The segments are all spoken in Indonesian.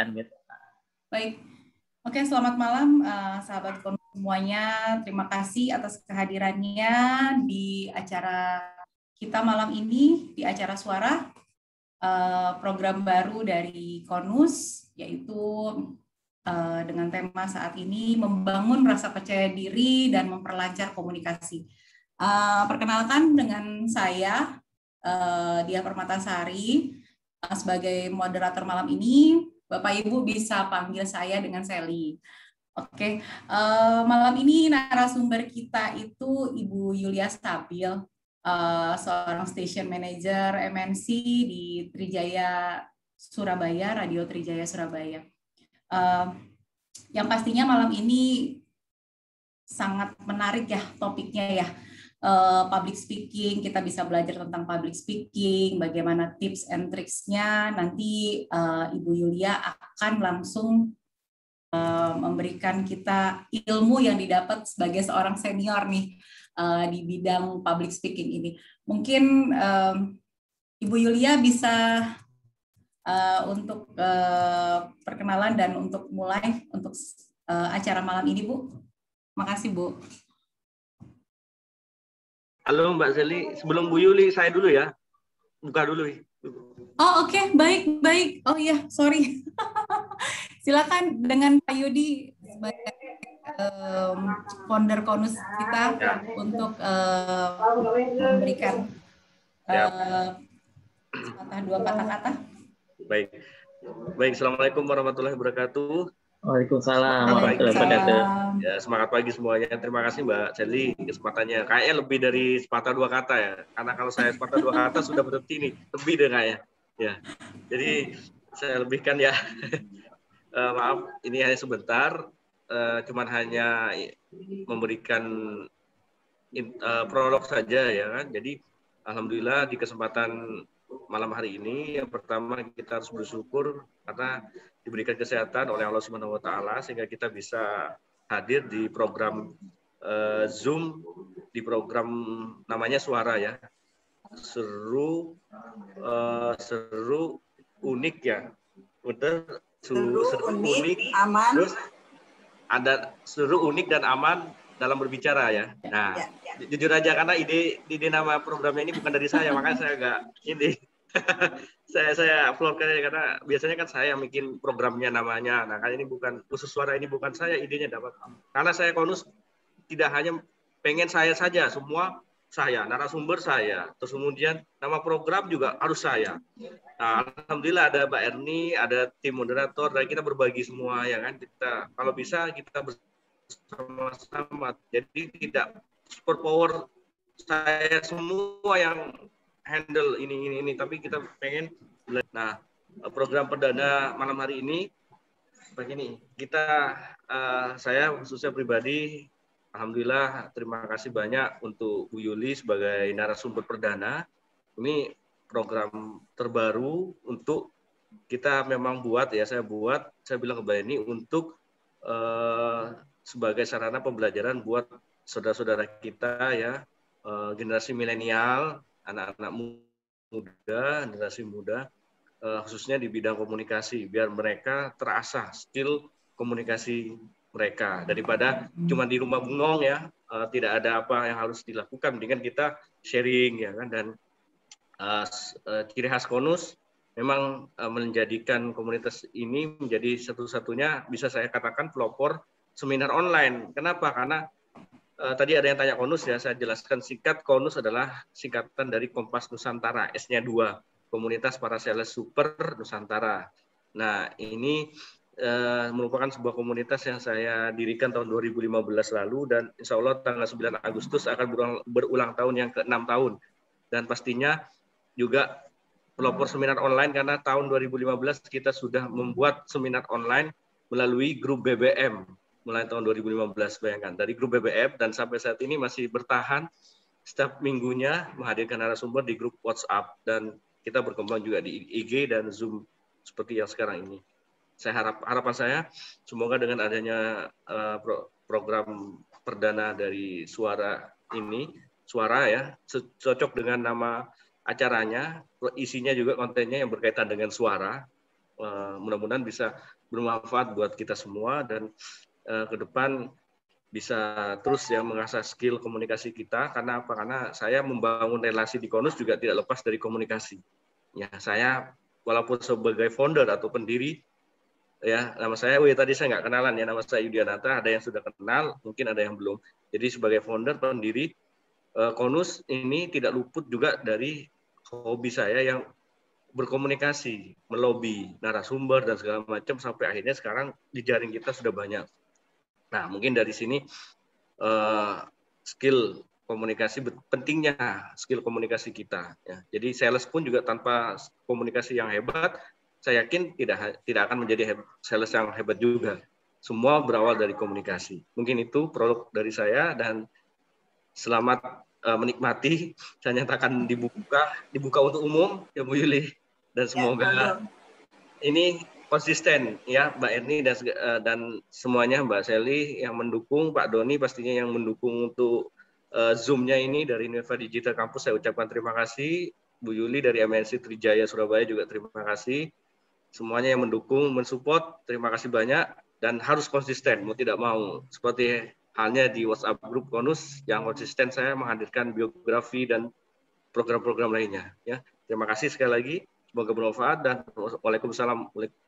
di-unmute. Baik. Oke, selamat malam sahabat Konus semuanya. Terima kasih atas kehadirannya di acara kita malam ini, di acara Suara, program baru dari Konus, yaitu dengan tema saat ini membangun rasa percaya diri dan memperlancar komunikasi. Perkenalkan dengan saya, Diah Permatasari, sebagai moderator malam ini. Bapak Ibu bisa panggil saya dengan Sally. Oke, malam ini narasumber kita itu Ibu Yulia Stabil, seorang station manager MNC di Trijaya Surabaya, Radio Trijaya Surabaya. Yang pastinya malam ini sangat menarik ya topiknya ya. Public speaking, kita bisa belajar tentang public speaking, bagaimana tips and tricksnya. Nanti Ibu Yulia akan langsung memberikan kita ilmu yang didapat sebagai seorang senior nih di bidang public speaking ini. Mungkin Ibu Yulia bisa untuk perkenalan dan untuk mulai untuk acara malam ini, Bu. Makasih, Bu. Halo Mbak Sally, sebelum Bu Yuli saya dulu ya, buka dulu. Oh oke, baik. Oh iya, sorry. Silakan dengan Pak Yudi sebagai founder Konus kita untuk memberikan dua kata-kata. Baik. Assalamualaikum warahmatullahi wabarakatuh. Waalaikumsalam warahmatullahi wabarakatuh. Ya, semangat pagi semuanya. Terima kasih Mbak Sally kesempatannya. Kayaknya lebih dari sepatah dua kata ya. Karena kalau saya sepatah dua kata sudah berhenti nih. Lebih deh kayaknya. Ya. Jadi saya lebihkan ya. Maaf, ini hanya sebentar. Cuman hanya memberikan prolog saja ya kan. Jadi alhamdulillah di kesempatan malam hari ini yang pertama kita harus bersyukur karena diberikan kesehatan oleh Allah Subhanahu wa taala sehingga kita bisa hadir di program Zoom di program namanya Suara ya. Seru unik ya. Betul, seru unik, aman. Terus ada seru unik dan aman dalam berbicara ya. Nah, jujur aja karena ide nama programnya ini bukan dari saya, makanya saya agak ini saya upload karena biasanya kan saya yang bikin programnya namanya. Nah, kali ini bukan khusus Suara, ini bukan saya idenya dapat. Karena saya Konus tidak hanya pengen saya saja, semua saya, narasumber saya, terus kemudian nama program juga harus saya. Nah, alhamdulillah ada Mbak Erni, ada tim moderator, dan kita berbagi semua ya kan. Kita kalau bisa kita bersama-sama. Jadi tidak super power saya semua yang handle ini, tapi kita pengen. Nah, program perdana malam hari ini begini. Saya khususnya pribadi, alhamdulillah terima kasih banyak untuk Bu Yuli sebagai narasumber perdana. Ini program terbaru untuk kita memang buat ya, saya bilang ke Mbak ini untuk sebagai sarana pembelajaran buat saudara-saudara kita ya, generasi milenial, anak-anak muda, generasi muda, khususnya di bidang komunikasi, biar mereka terasah skill komunikasi mereka daripada cuma di rumah bengong ya, tidak ada apa yang harus dilakukan, mendingan kita sharing ya kan. Dan ciri khas Konus memang menjadikan komunitas ini menjadi satu-satunya bisa saya katakan pelopor seminar online. Kenapa? Karena tadi ada yang tanya Konus ya, saya jelaskan singkat. Konus adalah singkatan dari Kompas Nusantara, S-nya 2, Komunitas Para Sales Super Nusantara. Nah, ini merupakan sebuah komunitas yang saya dirikan tahun 2015 lalu dan insya Allah tanggal 9 Agustus akan berulang tahun yang ke-6 tahun. Dan pastinya juga pelopor seminar online karena tahun 2015 kita sudah membuat seminar online melalui grup BBM. Mulai tahun 2015, bayangkan, dari grup BBM dan sampai saat ini masih bertahan setiap minggunya menghadirkan narasumber di grup WhatsApp dan kita berkembang juga di IG dan Zoom seperti yang sekarang ini. Harapan saya semoga dengan adanya program perdana dari Suara ini, Suara ya, cocok dengan nama acaranya, isinya juga kontennya yang berkaitan dengan suara. mudah-mudahan bisa bermanfaat buat kita semua dan ke depan bisa terus ya mengasah skill komunikasi kita. Karena apa? Karena saya membangun relasi di Konus juga tidak lepas dari komunikasi. Ya, saya walaupun sebagai founder atau pendiri, ya nama saya, tadi saya nggak kenalan ya, nama saya Yudianata, ada yang sudah kenal, mungkin ada yang belum. Jadi sebagai founder, pendiri, Konus ini tidak luput juga dari hobi saya yang berkomunikasi, melobi narasumber dan segala macam, sampai akhirnya sekarang di jaring kita sudah banyak. Nah, mungkin dari sini skill komunikasi, pentingnya skill komunikasi kita. Ya. Jadi sales pun juga tanpa komunikasi yang hebat, saya yakin tidak akan menjadi sales yang hebat juga. Semua berawal dari komunikasi. Mungkin itu produk dari saya, dan selamat menikmati. Saya nyatakan dibuka untuk umum ya Bu Yuli, dan semoga ini konsisten ya Mbak Erni dan semuanya, Mbak Sally yang mendukung, Pak Doni pastinya yang mendukung untuk Zoom-nya ini dari Unifa Digital Campus. Saya ucapkan terima kasih. Bu Yuli dari MNC Trijaya Surabaya juga terima kasih. Semuanya yang mendukung, mensupport, terima kasih banyak, dan harus konsisten mau tidak mau. Seperti halnya di WhatsApp grup Konus yang konsisten saya menghadirkan biografi dan program-program lainnya ya. Terima kasih sekali lagi. Semoga bermanfaat, dan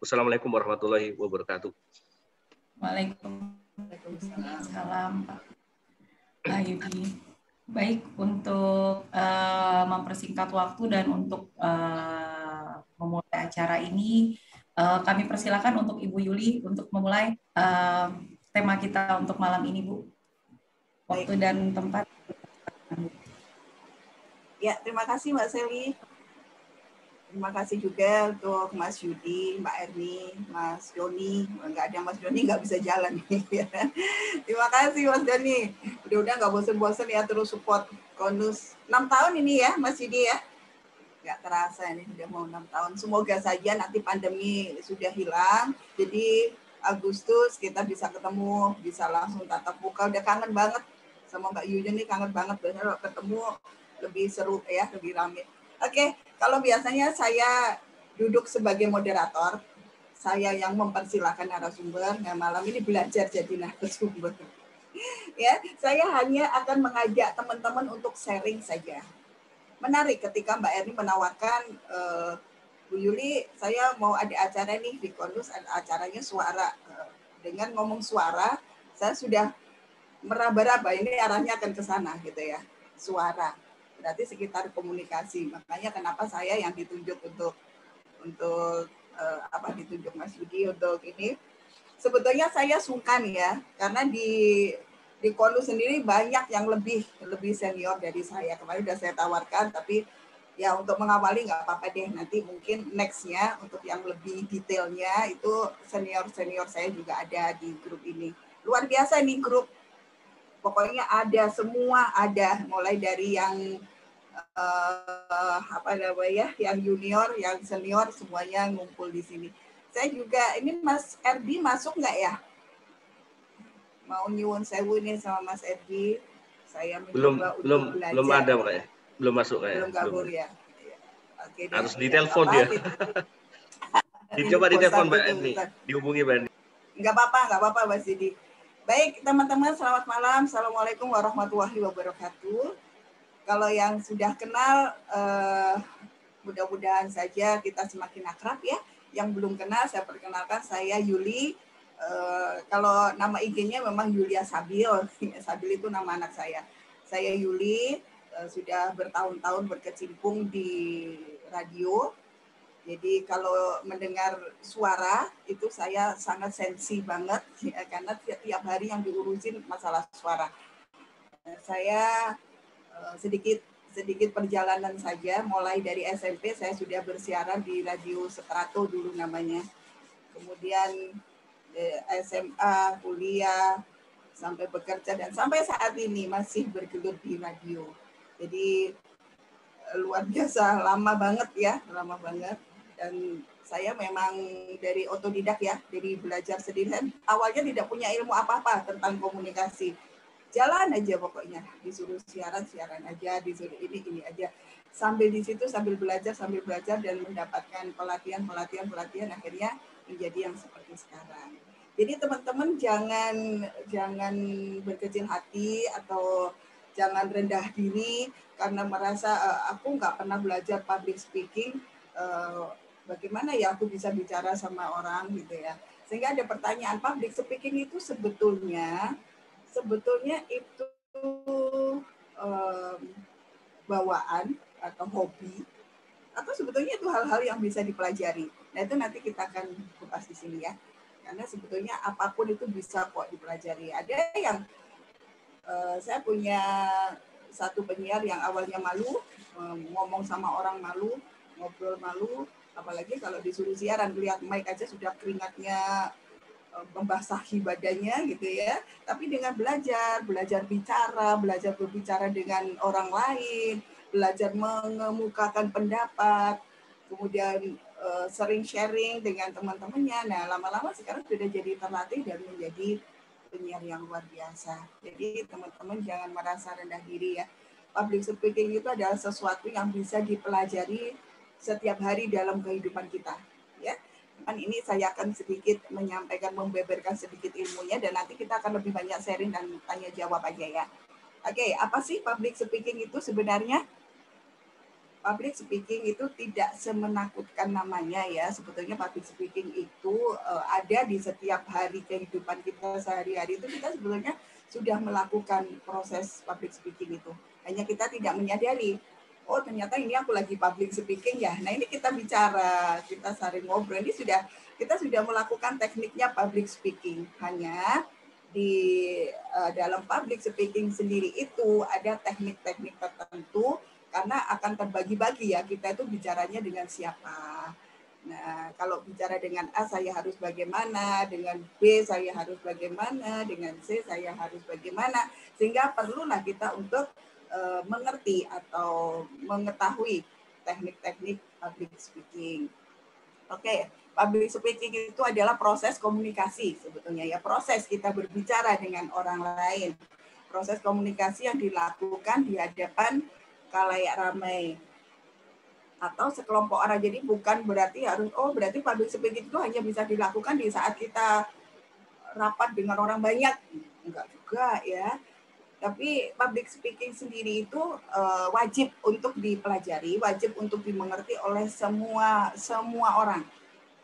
Wassalamualaikum warahmatullahi wabarakatuh. Waalaikumsalam Pak Yudi. Baik, untuk mempersingkat waktu dan untuk memulai acara ini, kami persilakan untuk Ibu Yuli untuk memulai tema kita untuk malam ini, Bu. Waktu dan tempat. Ya, terima kasih Mbak Sally. Terima kasih juga untuk Mas Yudi, Mbak Erni, Mas Doni. Nggak ada Mas Doni nggak bisa jalan. Terima kasih Mas Doni. Udah nggak bosen-bosen ya terus support Konus. 6 tahun ini ya Mas Yudi ya. Nggak terasa ini sudah mau 6 tahun. Semoga saja nanti pandemi sudah hilang. Jadi Agustus kita bisa ketemu, bisa langsung tatap muka. Udah kangen banget sama Mbak Yudi nih, kangen banget. Benar ketemu lebih seru ya, lebih rame. Oke, kalau biasanya saya duduk sebagai moderator, saya yang mempersilahkan narasumber. Nah, malam ini belajar jadi narasumber. Ya, saya hanya akan mengajak teman-teman untuk sharing saja. Menarik ketika Mbak Erni menawarkan, Bu Yuli, saya mau ada acara nih di Konus, ada acaranya suara. Dengan ngomong suara, saya sudah meraba-raba ini arahnya akan ke sana gitu ya, suara. Berarti sekitar komunikasi. Makanya kenapa saya yang ditunjuk untuk ditunjuk Mas Yudi untuk ini. Sebetulnya saya sungkan ya, karena di Konus sendiri banyak yang lebih senior dari saya. Kemarin sudah saya tawarkan, tapi ya untuk mengawali nggak apa-apa deh. Nanti mungkin next-nya untuk yang lebih detailnya itu senior saya juga ada di grup ini. Luar biasa nih grup. Pokoknya ada semua, ada mulai dari yang yang junior, yang senior, semuanya ngumpul di sini. Saya juga, ini Mas Erdi masuk nggak ya? Mau nyuwun sewu ini sama Mas Erdi. Saya mencoba untuk belajar. Belum ada makanya. Belum masuk kayak. Belum kabur ya. Oke, harus ditelepon dia. Dicoba ditelepon Mbak Erdi. Dihubungi Mbak Erdi. Nggak apa-apa Mas Didi. Baik, teman-teman, selamat malam. Assalamualaikum warahmatullahi wabarakatuh. Kalau yang sudah kenal, mudah-mudahan saja kita semakin akrab ya. Yang belum kenal, saya perkenalkan, saya Yuli. Kalau nama IG-nya memang Yulia Sabil. Sabil itu nama anak saya. Saya Yuli, sudah bertahun-tahun berkecimpung di radio. Jadi kalau mendengar suara, itu saya sangat sensi banget. Ya, karena tiap hari yang diurusin masalah suara. Saya sedikit perjalanan saja, mulai dari SMP saya sudah bersiaran di Radio Strato dulu namanya, kemudian SMA, kuliah, sampai bekerja, dan sampai saat ini masih bergelut di radio. Jadi luar biasa, lama banget ya, lama banget. Dan saya memang dari otodidak ya, dari belajar sendiri. Awalnya tidak punya ilmu apa-apa tentang komunikasi. Jalan aja pokoknya, disuruh siaran aja, disuruh ini aja. sambil di situ sambil belajar dan mendapatkan pelatihan akhirnya menjadi yang seperti sekarang. Jadi teman-teman jangan berkecil hati atau jangan rendah diri karena merasa aku nggak pernah belajar public speaking, bagaimana ya aku bisa bicara sama orang gitu ya. Sehingga ada pertanyaan, public speaking itu sebetulnya itu bawaan atau hobi, atau sebetulnya itu hal-hal yang bisa dipelajari. Nah itu nanti kita akan kupas di sini ya. Karena sebetulnya apapun itu bisa kok dipelajari. Ada yang saya punya satu penyiar yang awalnya malu, ngomong sama orang malu, ngobrol malu, apalagi kalau disuruh siaran, lihat mic aja sudah keringatnya membasahi badannya gitu ya. Tapi dengan belajar bicara, belajar berbicara dengan orang lain, belajar mengemukakan pendapat, kemudian sering sharing dengan teman-temannya. Nah, lama-lama sekarang sudah jadi terlatih dan menjadi penyiar yang luar biasa. Jadi teman-teman jangan merasa rendah diri ya. Public speaking itu adalah sesuatu yang bisa dipelajari setiap hari dalam kehidupan kita. Ya, kan ini saya akan sedikit menyampaikan, membeberkan sedikit ilmunya dan nanti kita akan lebih banyak sharing dan tanya jawab aja ya. Oke, apa sih public speaking itu sebenarnya? Public speaking itu tidak semenakutkan namanya ya. Sebetulnya public speaking itu ada di setiap hari kehidupan kita sehari-hari itu kita sebetulnya sudah melakukan proses public speaking itu. Hanya kita tidak menyadari. Oh ternyata ini aku lagi public speaking ya. Nah ini kita bicara, kita saling ngobrol. Ini kita sudah melakukan tekniknya public speaking. Hanya di dalam public speaking sendiri itu ada teknik-teknik tertentu. Karena akan terbagi-bagi ya, kita itu bicaranya dengan siapa. Nah, kalau bicara dengan A saya harus bagaimana, dengan B saya harus bagaimana, dengan C saya harus bagaimana. Sehingga perlulah kita untuk mengerti atau mengetahui teknik-teknik public speaking. Oke, public speaking itu adalah proses komunikasi sebetulnya ya, proses kita berbicara dengan orang lain. Proses komunikasi yang dilakukan di hadapan khalayak ramai atau sekelompok orang. Jadi bukan berarti berarti public speaking itu hanya bisa dilakukan di saat kita rapat dengan orang banyak. Enggak juga ya. Tapi public speaking sendiri itu wajib untuk dipelajari, wajib untuk dimengerti oleh semua orang,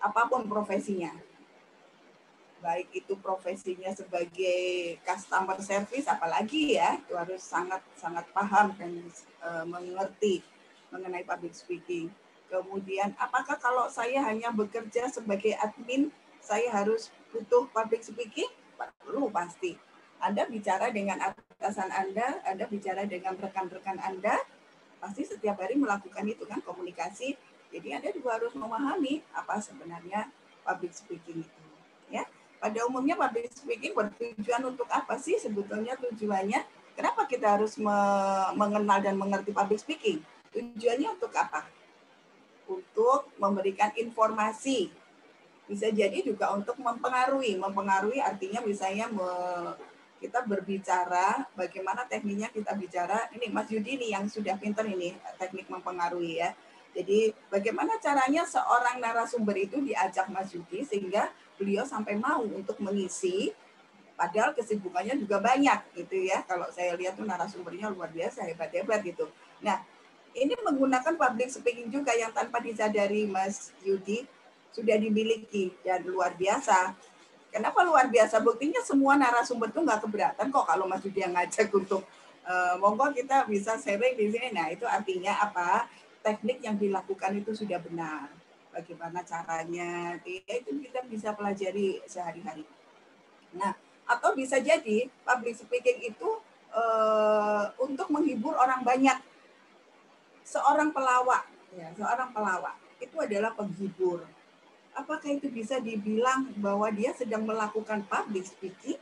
apapun profesinya. Baik itu profesinya sebagai customer service, apalagi ya, itu harus sangat paham dan mengerti mengenai public speaking. Kemudian, apakah kalau saya hanya bekerja sebagai admin, saya harus butuh public speaking? Perlu pasti. Anda bicara dengan atasan Anda bicara dengan rekan-rekan Anda, pasti setiap hari melakukan itu kan, komunikasi. Jadi Anda juga harus memahami apa sebenarnya public speaking itu. Ya. Pada umumnya public speaking bertujuan untuk apa sih sebetulnya tujuannya? Kenapa kita harus mengenal dan mengerti public speaking? Tujuannya untuk apa? Untuk memberikan informasi. Bisa jadi juga untuk mempengaruhi. Mempengaruhi artinya misalnya kita berbicara, bagaimana tekniknya kita bicara. Ini Mas Yudi nih yang sudah pintar ini, teknik mempengaruhi ya. Jadi bagaimana caranya seorang narasumber itu diajak Mas Yudi sehingga beliau sampai mau untuk mengisi, padahal kesibukannya juga banyak gitu ya. Kalau saya lihat tuh narasumbernya luar biasa, hebat-hebat gitu. Nah, ini menggunakan public speaking juga yang tanpa disadari Mas Yudi sudah dimiliki dan luar biasa. Kenapa luar biasa? Buktinya semua narasumber tuh nggak keberatan kok kalau Mas Yudi yang ngajak untuk monggo kita bisa sharing di sini. Nah, itu artinya apa? Teknik yang dilakukan itu sudah benar. Bagaimana caranya, itu kita bisa pelajari sehari-hari. Nah, atau bisa jadi public speaking itu untuk menghibur orang banyak. Seorang pelawak itu adalah penghibur. Apakah itu bisa dibilang bahwa dia sedang melakukan public speaking?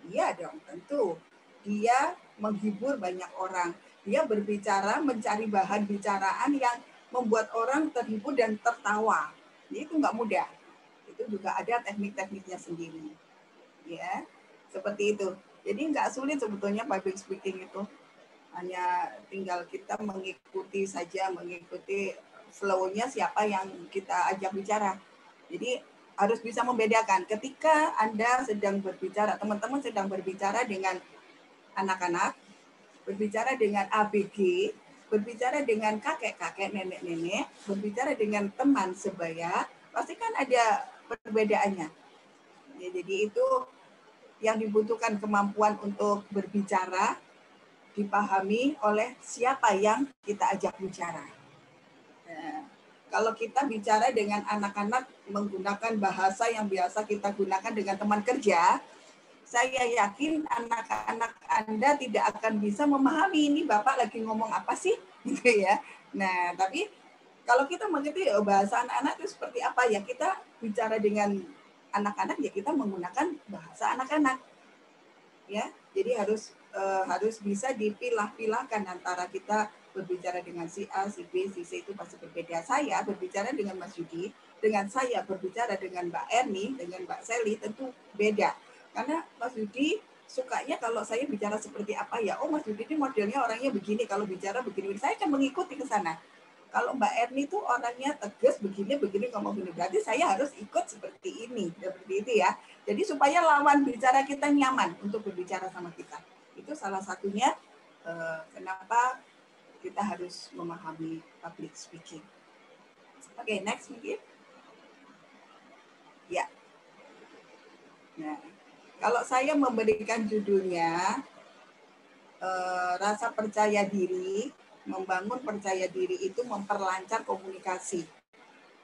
Iya dong, tentu. Dia menghibur banyak orang. Dia berbicara, mencari bahan bicaraan yang membuat orang terhibur dan tertawa. Itu nggak mudah. Itu juga ada teknik-tekniknya sendiri. Ya, seperti itu. Jadi nggak sulit sebetulnya public speaking itu. Hanya tinggal kita mengikuti saja, mengikuti flow-nya siapa yang kita ajak bicara. Jadi harus bisa membedakan ketika Anda sedang berbicara, teman-teman sedang berbicara dengan anak-anak, berbicara dengan ABG, berbicara dengan kakek-kakek, nenek-nenek, berbicara dengan teman sebaya, pasti kan ada perbedaannya. Ya, jadi itu yang dibutuhkan kemampuan untuk berbicara, dipahami oleh siapa yang kita ajak bicara. Nah, kalau kita bicara dengan anak-anak menggunakan bahasa yang biasa kita gunakan dengan teman kerja, saya yakin anak-anak Anda tidak akan bisa memahami ini Bapak lagi ngomong apa sih, gitu ya. Nah, tapi kalau kita mengerti bahasa anak-anak itu seperti apa ya, kita bicara dengan anak-anak ya kita menggunakan bahasa anak-anak. Ya, jadi harus bisa dipilah-pilahkan antara kita berbicara dengan si A, si B, si C itu pasti berbeda. Saya berbicara dengan Mas Yudi, dengan saya berbicara dengan Mbak Erni, dengan Mbak Sally tentu beda. Karena Mas Yudi sukanya kalau saya bicara seperti apa ya, oh Mas Yudi ini modelnya orangnya begini, kalau bicara begini, saya akan mengikuti ke sana. Kalau Mbak Erni itu orangnya tegas begini ngomong begini, berarti saya harus ikut seperti ini, seperti itu ya. Jadi supaya lawan bicara kita nyaman untuk berbicara sama kita. Itu salah satunya kenapa kita harus memahami public speaking. Oke, next mungkin. Ya. Nah, kalau saya memberikan judulnya rasa percaya diri, membangun percaya diri itu memperlancar komunikasi.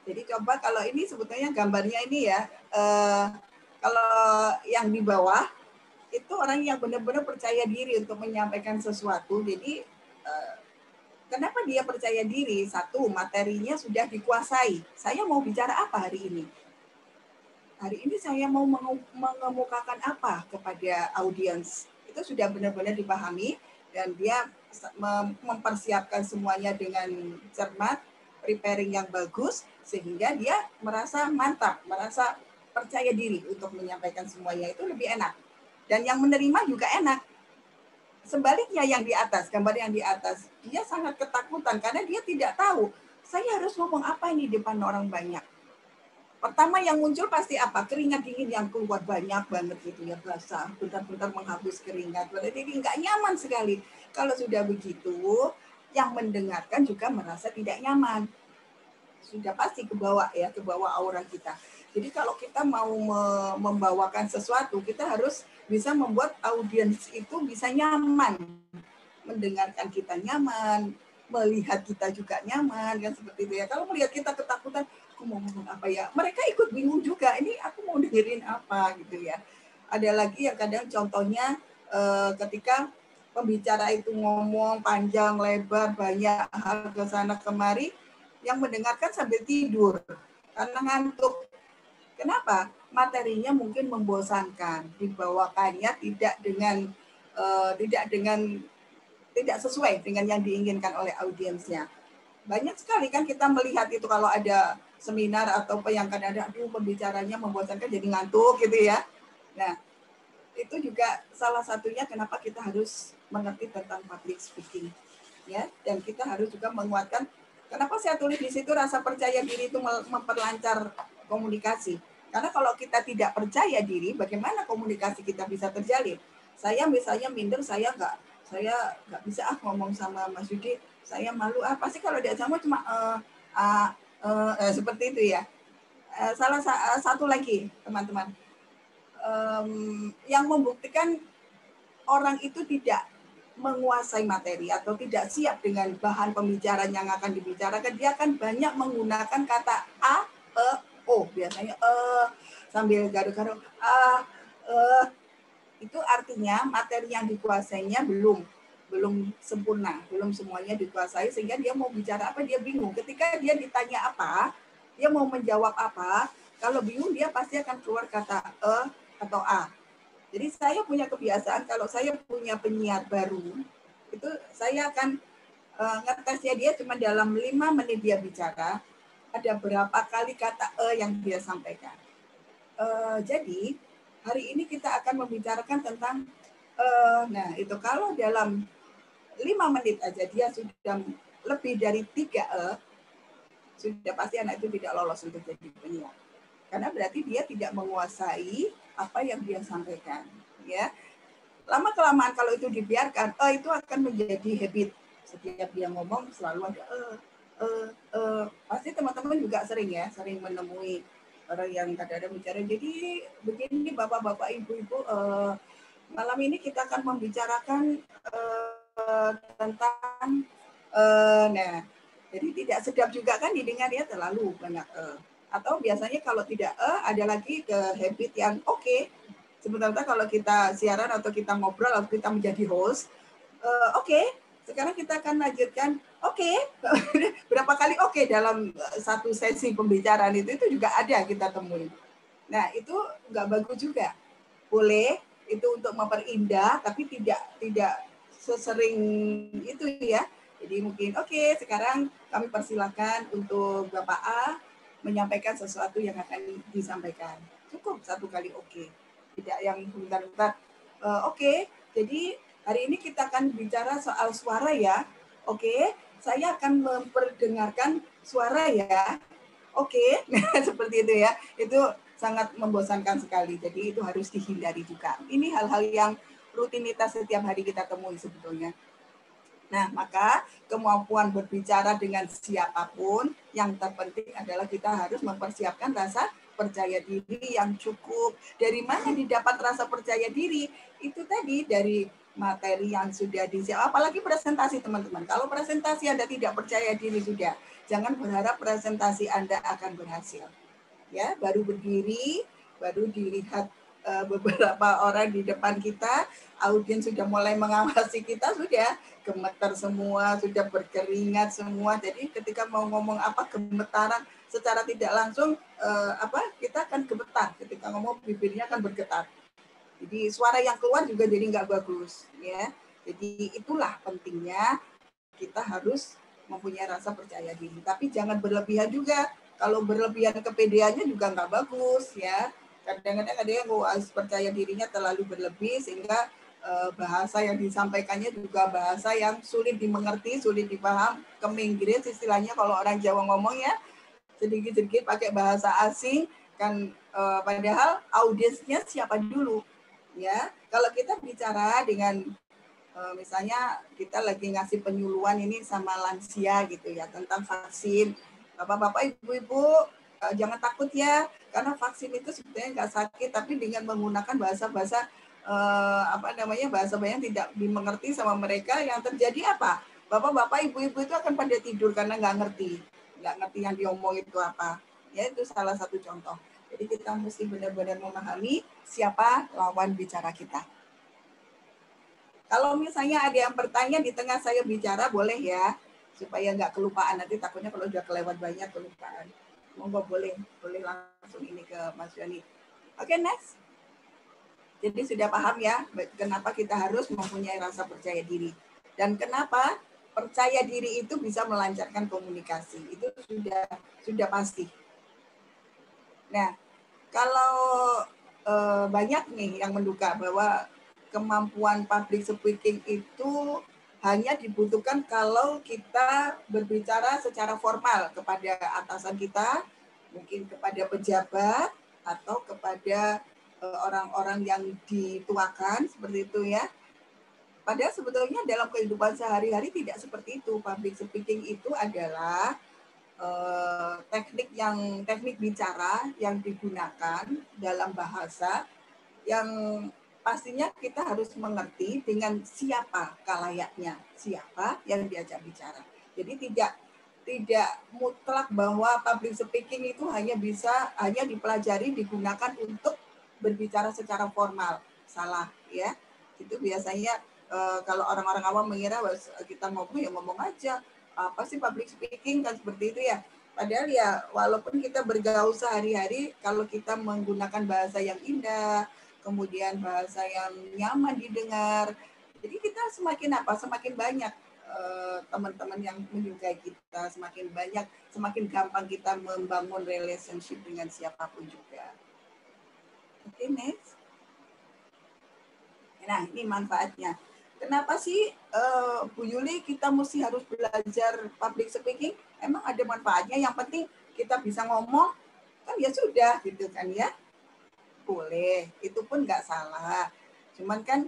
Jadi coba kalau ini sebetulnya gambarnya ini ya, kalau yang di bawah itu orang yang benar-benar percaya diri untuk menyampaikan sesuatu. Jadi kenapa dia percaya diri? Satu, materinya sudah dikuasai. Saya mau bicara apa hari ini? Hari ini saya mau mengemukakan apa kepada audiens? Itu sudah benar-benar dipahami dan dia mempersiapkan semuanya dengan cermat, preparing yang bagus, sehingga dia merasa mantap, merasa percaya diri untuk menyampaikan semuanya, itu lebih enak. Dan yang menerima juga enak. Sebaliknya yang di atas, gambar yang di atas, dia sangat ketakutan karena dia tidak tahu, saya harus ngomong apa ini di depan orang banyak. Pertama yang muncul pasti apa? Keringat dingin yang keluar banyak banget gitu ya, basah, bentar-bentar menghapus keringat. Jadi nggak nyaman sekali. Kalau sudah begitu, yang mendengarkan juga merasa tidak nyaman. Sudah pasti ke bawah ya, ke bawah aura kita. Jadi kalau kita mau membawakan sesuatu, kita harus bisa membuat audiens itu bisa nyaman. Mendengarkan kita nyaman, melihat kita juga nyaman, kan seperti itu ya. Kalau melihat kita ketakutan, aku mau ngomong apa ya? Mereka ikut bingung juga. Ini aku mau dengerin apa gitu ya. Ada lagi yang kadang contohnya ketika pembicara itu ngomong panjang lebar banyak hal ke sana kemari, yang mendengarkan sambil tidur karena ngantuk. Kenapa? Materinya mungkin membosankan, dibawakannya tidak sesuai dengan yang diinginkan oleh audiensnya. Banyak sekali kan kita melihat itu kalau ada seminar atau yang kadang-kadang pembicaranya membosankan jadi ngantuk gitu ya. Nah, itu juga salah satunya kenapa kita harus mengerti tentang public speaking. Ya, dan kita harus juga menguatkan, kenapa saya tulis di situ rasa percaya diri itu memperlancar komunikasi. Karena kalau kita tidak percaya diri, bagaimana komunikasi kita bisa terjalin? Saya misalnya minder, saya nggak bisa ngomong sama Mas Yudi, saya malu pasti kalau diajak cuma seperti itu ya. Salah satu lagi teman-teman, yang membuktikan orang itu tidak menguasai materi atau tidak siap dengan bahan pembicaraan yang akan dibicarakan, dia akan banyak menggunakan kata a, e, o, biasanya sambil garuk-garuk itu artinya materi yang dikuasainya belum sempurna, belum semuanya dikuasai, sehingga dia mau bicara apa dia bingung. Ketika dia ditanya apa, dia mau menjawab apa, kalau bingung dia pasti akan keluar kata atau a. Jadi saya punya kebiasaan kalau saya punya penyiar baru, itu saya akan ngetesnya dia cuma dalam 5 menit dia bicara, ada berapa kali kata yang dia sampaikan. Jadi hari ini kita akan membicarakan tentang nah itu kalau dalam 5 menit aja dia sudah lebih dari 3 sudah pasti anak itu tidak lolos untuk jadi penyiar. Karena berarti dia tidak menguasai apa yang dia sampaikan. Ya, lama-kelamaan kalau itu dibiarkan, itu akan menjadi habit. Setiap dia ngomong selalu ada pasti teman-teman juga sering menemui orang yang kadang-kadang bicara. Jadi begini bapak-bapak, ibu-ibu, malam ini kita akan membicarakan tentang nah, jadi tidak sedap juga kan didengarnya terlalu banyak atau biasanya kalau tidak ada lagi ke habit yang oke. Sebenarnya kalau kita siaran atau kita ngobrol atau kita menjadi host, sekarang kita akan lanjutkan berapa kali dalam satu sesi pembicaraan itu juga ada kita temui. Nah, itu nggak bagus juga. Boleh itu untuk memperindah, tapi tidak sesering itu ya. Jadi mungkin sekarang kami persilakan untuk Bapak A menyampaikan sesuatu yang akan disampaikan. Cukup 1 kali tidak yang bentar-bentar. Jadi hari ini kita akan bicara soal suara ya. Saya akan memperdengarkan suara ya. Seperti itu ya. Itu sangat membosankan sekali. Jadi itu harus dihindari juga. Ini hal-hal yang rutinitas setiap hari kita temui sebetulnya. Nah, maka kemampuan berbicara dengan siapapun, yang terpenting adalah kita harus mempersiapkan rasa percaya diri yang cukup. Dari mana didapat rasa percaya diri? Itu tadi dari materi yang sudah disiapkan. Apalagi presentasi, teman-teman. Kalau presentasi Anda tidak percaya diri sudah, jangan berharap presentasi Anda akan berhasil. Ya, baru berdiri, baru dilihat beberapa orang di depan kita, audiens sudah mulai mengawasi kita, sudah gemetar semua, sudah berkeringat semua. Jadi ketika mau ngomong apa gemetaran secara tidak langsung kita akan gemetar. Ketika ngomong bibirnya akan bergetar. Jadi suara yang keluar juga jadi nggak bagus, ya. Jadi itulah pentingnya kita harus mempunyai rasa percaya diri. Tapi jangan berlebihan juga. Kalau berlebihan kepedeannya juga nggak bagus, ya. Kadang-kadang ada yang percaya dirinya terlalu berlebih sehingga bahasa yang disampaikannya juga bahasa yang sulit dimengerti, sulit dipaham, keminggris istilahnya kalau orang Jawa ngomong ya, sedikit-sedikit pakai bahasa asing kan, padahal audiensnya siapa dulu ya. Kalau kita bicara dengan misalnya kita lagi ngasih penyuluhan ini sama lansia gitu ya tentang vaksin, bapak-bapak, ibu-ibu, jangan takut ya, karena vaksin itu sebetulnya nggak sakit, tapi dengan menggunakan bahasa-bahasa bahasa yang tidak dimengerti sama mereka, yang terjadi apa? Bapak-bapak, ibu-ibu itu akan pada tidur karena nggak ngerti yang diomong itu apa. Ya, itu salah satu contoh. Jadi kita mesti benar-benar memahami siapa lawan bicara kita. Kalau misalnya ada yang bertanya di tengah saya bicara, boleh ya, supaya nggak kelupaan. Nanti takutnya kalau udah kelewat banyak kelupaan. Monggo boleh langsung ini ke Mas Joni. Oke, next. Jadi sudah paham ya kenapa kita harus mempunyai rasa percaya diri. Dan kenapa percaya diri itu bisa melancarkan komunikasi. Itu sudah pasti. Nah, kalau banyak nih yang menduga bahwa kemampuan public speaking itu hanya dibutuhkan kalau kita berbicara secara formal kepada atasan kita, mungkin kepada pejabat, atau kepada orang-orang yang dituakan, seperti itu ya. Padahal sebetulnya dalam kehidupan sehari-hari tidak seperti itu. Public speaking itu adalah teknik bicara yang digunakan dalam bahasa yang pastinya kita harus mengerti dengan siapa kalayaknya, siapa yang diajak bicara. Jadi tidak mutlak bahwa public speaking itu hanya dipelajari, digunakan untuk berbicara secara formal. Salah ya. Itu biasanya kalau orang-orang awam mengira kita ngomong aja. Apa sih public speaking kan seperti itu ya. Padahal ya walaupun kita bergaul sehari-hari, kalau kita menggunakan bahasa yang indah, kemudian bahasa yang nyaman didengar, jadi kita semakin banyak teman-teman yang menyukai kita, semakin gampang kita membangun relationship dengan siapapun juga. Oke, next. Nah, ini manfaatnya. Kenapa sih Bu Yuli kita mesti harus belajar public speaking? Emang ada manfaatnya, yang penting kita bisa ngomong, kan ya sudah gitu kan ya. Boleh, itu pun nggak salah. Cuman kan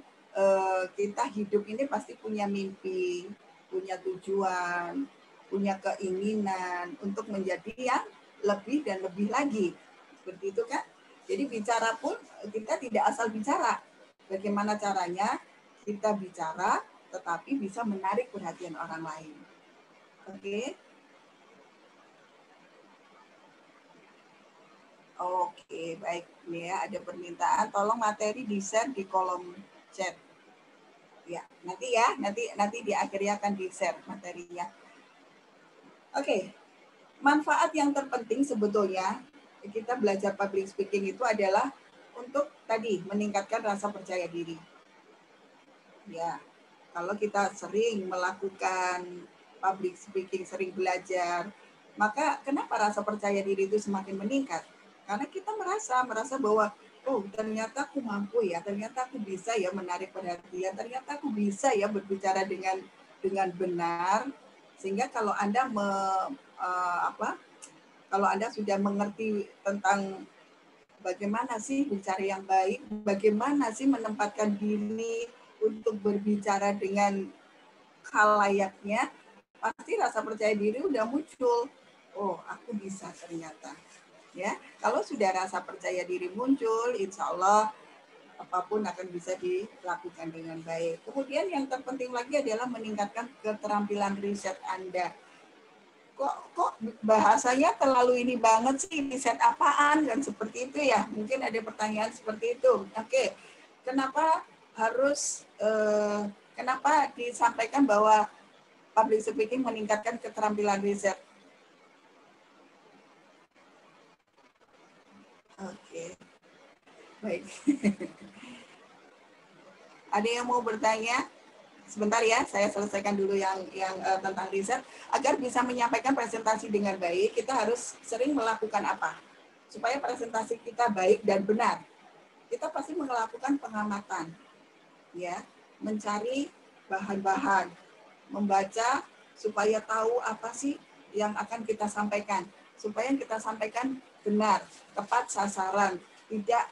kita hidup ini pasti punya mimpi, punya tujuan, punya keinginan untuk menjadi yang lebih dan lebih lagi. Seperti itu kan. Jadi bicara pun kita tidak asal bicara. Bagaimana caranya kita bicara tetapi bisa menarik perhatian orang lain. Oke. Oke, baik. Ini ya, ada permintaan tolong materi di-share di kolom chat. Ya, nanti di akhirnya akan di-share materinya. Oke. Manfaat yang terpenting sebetulnya kita belajar public speaking itu adalah untuk tadi meningkatkan rasa percaya diri. Ya, kalau kita sering melakukan public speaking, sering belajar, maka kenapa rasa percaya diri itu semakin meningkat? Karena kita merasa bahwa oh ternyata aku mampu ya, ternyata aku bisa ya menarik perhatian, ternyata aku bisa ya berbicara dengan benar, sehingga kalau Anda kalau Anda sudah mengerti tentang bagaimana sih bicara yang baik, bagaimana sih menempatkan diri untuk berbicara dengan khalayaknya, pasti rasa percaya diri udah muncul. Oh, aku bisa ternyata. Ya, kalau sudah rasa percaya diri muncul, insya Allah apapun akan bisa dilakukan dengan baik. Kemudian yang terpenting lagi adalah meningkatkan keterampilan riset Anda. Kok bahasanya terlalu ini banget sih, riset apaan dan seperti itu ya. Mungkin ada pertanyaan seperti itu. Oke, kenapa disampaikan bahwa public speaking meningkatkan keterampilan riset? Oke, baik. Ada yang mau bertanya? Sebentar ya, saya selesaikan dulu yang tentang riset. Agar bisa menyampaikan presentasi dengan baik, kita harus sering melakukan apa? Supaya presentasi kita baik dan benar. Kita pasti melakukan pengamatan, ya, mencari bahan-bahan, membaca supaya tahu apa sih yang akan kita sampaikan, supaya yang kita sampaikan benar, tepat sasaran, tidak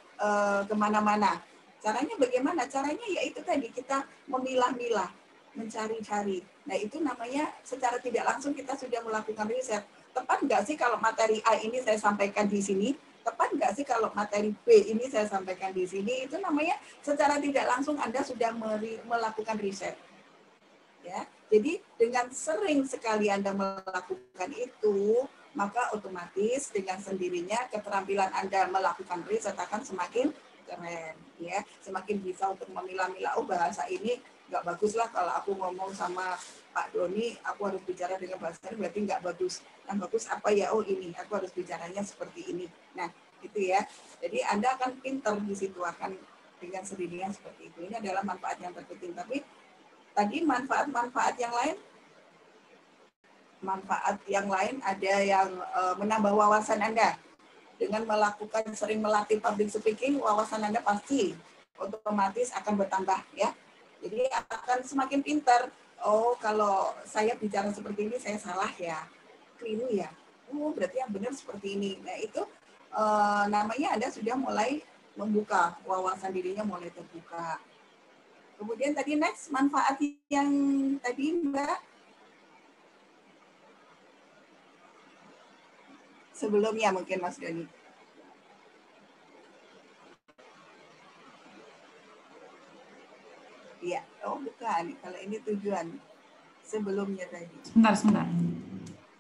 kemana-mana. Caranya bagaimana? Caranya yaitu tadi kita memilah-milah, mencari-cari. Nah itu namanya secara tidak langsung kita sudah melakukan riset. Tepat nggak sih kalau materi A ini saya sampaikan di sini? Tepat nggak sih kalau materi B ini saya sampaikan di sini? Itu namanya secara tidak langsung Anda sudah melakukan riset. Ya, jadi dengan sering sekali Anda melakukan itu, maka otomatis dengan sendirinya keterampilan Anda melakukan riset akan semakin keren, ya, semakin bisa untuk memilah-milah. Oh, bahasa ini nggak bagus lah kalau aku ngomong sama Pak Doni, aku harus bicara dengan bahasa ini berarti nggak bagus. Yang bagus apa ya? Oh ini, aku harus bicaranya seperti ini. Nah, itu ya. Jadi Anda akan pintar di situ, akan dengan sendirinya seperti itu. Ini adalah manfaat yang terpenting. Tapi tadi manfaat yang lain ada yang menambah wawasan Anda. Dengan melakukan sering melatih public speaking, wawasan Anda pasti otomatis akan bertambah ya. Jadi akan semakin pintar. Oh, kalau saya bicara seperti ini saya salah ya. Keliru ya. Oh, berarti yang benar seperti ini. Nah, itu namanya Anda sudah mulai membuka wawasan dirinya, mulai terbuka. Kemudian tadi next manfaat yang tadi Mbak sebelumnya mungkin Mas Doni. Iya, oh bukan. Kalau ini tujuan sebelumnya tadi. Sebentar.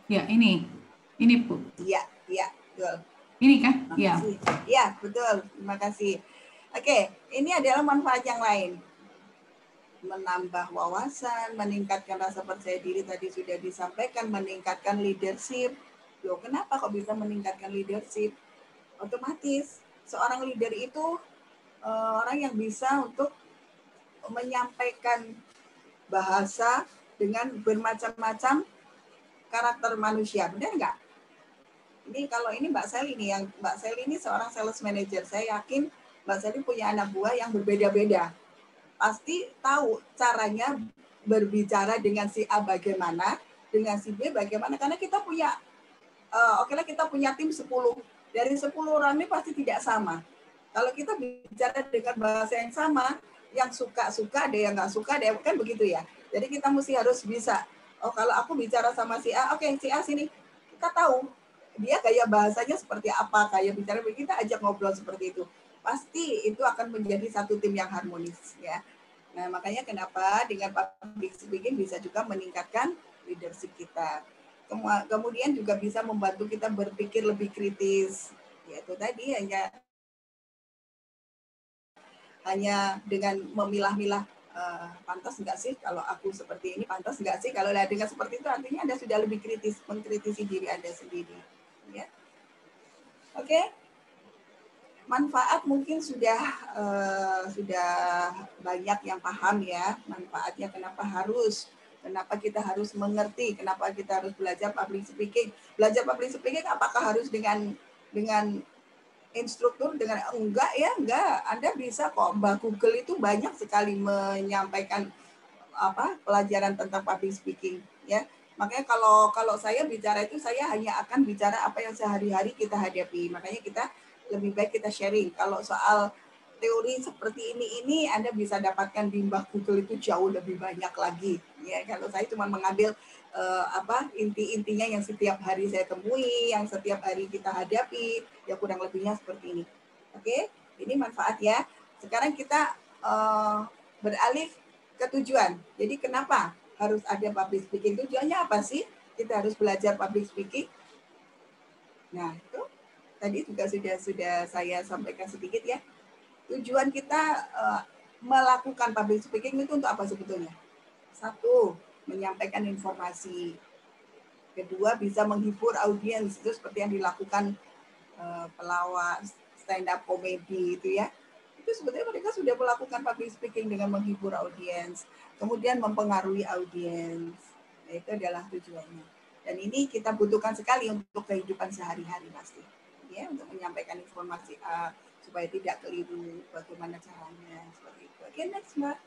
Ya, ini Bu. Iya, betul. Ini kan? Iya. Iya, betul. Terima kasih. Oke, ini adalah manfaat yang lain. Menambah wawasan, meningkatkan rasa percaya diri tadi sudah disampaikan, meningkatkan leadership. Loh, kenapa kok bisa meningkatkan leadership? Otomatis seorang leader itu orang yang bisa untuk menyampaikan bahasa dengan bermacam-macam karakter manusia, benar nggak? Ini kalau ini Mbak Sally nih, Mbak Sally ini seorang sales manager. Saya yakin Mbak Sally punya anak buah yang berbeda-beda. pasti tahu caranya berbicara dengan si A bagaimana, dengan si B bagaimana. Karena kita punya, oke lah kita punya tim 10. Dari 10 orang ini pasti tidak sama. Kalau kita bicara dengan bahasa yang sama, yang suka-suka, ada yang nggak suka, ada yang, kan begitu ya. Jadi kita mesti harus bisa, oh kalau aku bicara sama si A, oke si A sini, kita tahu dia gaya bahasanya seperti apa, kayak bicara, kita ajak ngobrol seperti itu. Pasti itu akan menjadi satu tim yang harmonis ya. Nah makanya kenapa dengan public speaking bisa juga meningkatkan leadership kita. Kemudian juga bisa membantu kita berpikir lebih kritis. Yaitu tadi hanya dengan memilah-milah pantas nggak sih kalau aku seperti ini, pantas nggak sih kalau dengan seperti itu, artinya Anda sudah lebih kritis, mengkritisi diri Anda sendiri. Ya. Oke. Manfaat mungkin sudah banyak yang paham ya manfaatnya, kenapa kita harus mengerti, kenapa kita harus belajar public speaking. Belajar public speaking apakah harus dengan instruktur, dengan enggak ya, enggak. Anda bisa kok, Mbak Google itu banyak sekali menyampaikan pelajaran tentang public speaking ya. Makanya kalau saya bicara itu, saya hanya akan bicara apa yang sehari-hari kita hadapi. Makanya kita lebih baik kita sharing. Kalau soal teori seperti ini Anda bisa dapatkan di Mbak Google itu jauh lebih banyak lagi ya. Kalau saya cuma mengambil inti-intinya yang setiap hari saya temui, yang setiap hari kita hadapi, ya kurang lebihnya seperti ini. Oke, ini manfaat ya. Sekarang kita beralih ke tujuan. Jadi kenapa harus ada public speaking? Tujuannya apa sih? Kita harus belajar public speaking. Nah, itu tadi juga sudah saya sampaikan sedikit ya. Tujuan kita melakukan public speaking itu untuk apa sebetulnya? Satu, menyampaikan informasi. Kedua, bisa menghibur audiens, itu seperti yang dilakukan pelawak stand up comedy itu ya. Itu sebetulnya mereka sudah melakukan public speaking dengan menghibur audiens, kemudian mempengaruhi audiens. Nah, itu adalah tujuannya. Dan ini kita butuhkan sekali untuk kehidupan sehari-hari pasti. Ya, untuk menyampaikan informasi supaya tidak keliru, bagaimana caranya seperti itu. Oke, next Mbak.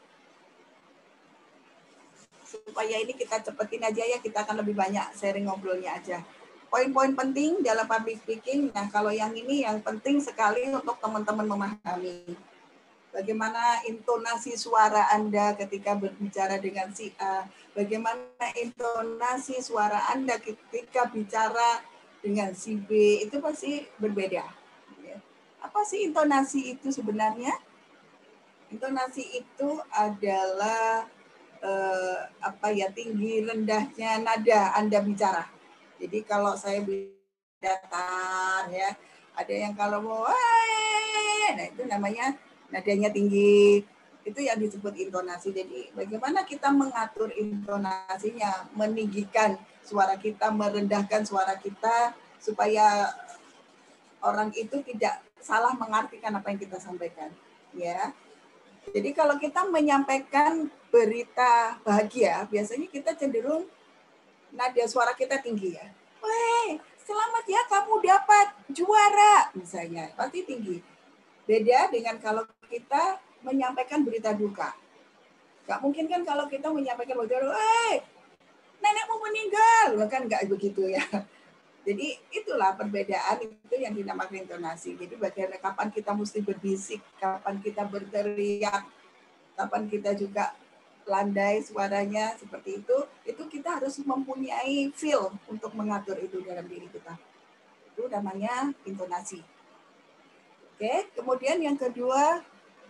Supaya ini kita cepetin aja ya, kita akan lebih banyak sharing ngobrolnya aja. Poin-poin penting dalam public speaking, nah kalau yang ini yang penting sekali untuk teman-teman memahami. Bagaimana intonasi suara Anda ketika berbicara dengan si A, bagaimana intonasi suara Anda ketika bicara dengan si B, itu pasti berbeda. Apa sih intonasi itu sebenarnya? Intonasi itu adalah tinggi rendahnya nada Anda bicara. Jadi kalau saya datar ya, ada yang kalau mau nah itu namanya nadanya tinggi. Itu yang disebut intonasi. Jadi bagaimana kita mengatur intonasinya, meninggikan suara kita, merendahkan suara kita supaya orang itu tidak salah mengartikan apa yang kita sampaikan, ya. Jadi kalau kita menyampaikan berita bahagia, biasanya kita cenderung nada suara kita tinggi ya. Weh, selamat ya kamu dapat juara, misalnya, pasti tinggi. Beda dengan kalau kita menyampaikan berita duka. Gak mungkin kan kalau kita menyampaikan berita duka, weh, nenekmu meninggal, kan gak begitu ya. Jadi itulah perbedaan itu yang dinamakan intonasi. Jadi bagaimana kapan kita mesti berbisik, kapan kita berteriak, kapan kita juga landai suaranya seperti itu kita harus mempunyai feel untuk mengatur itu dalam diri kita. Itu namanya intonasi. Oke, kemudian yang kedua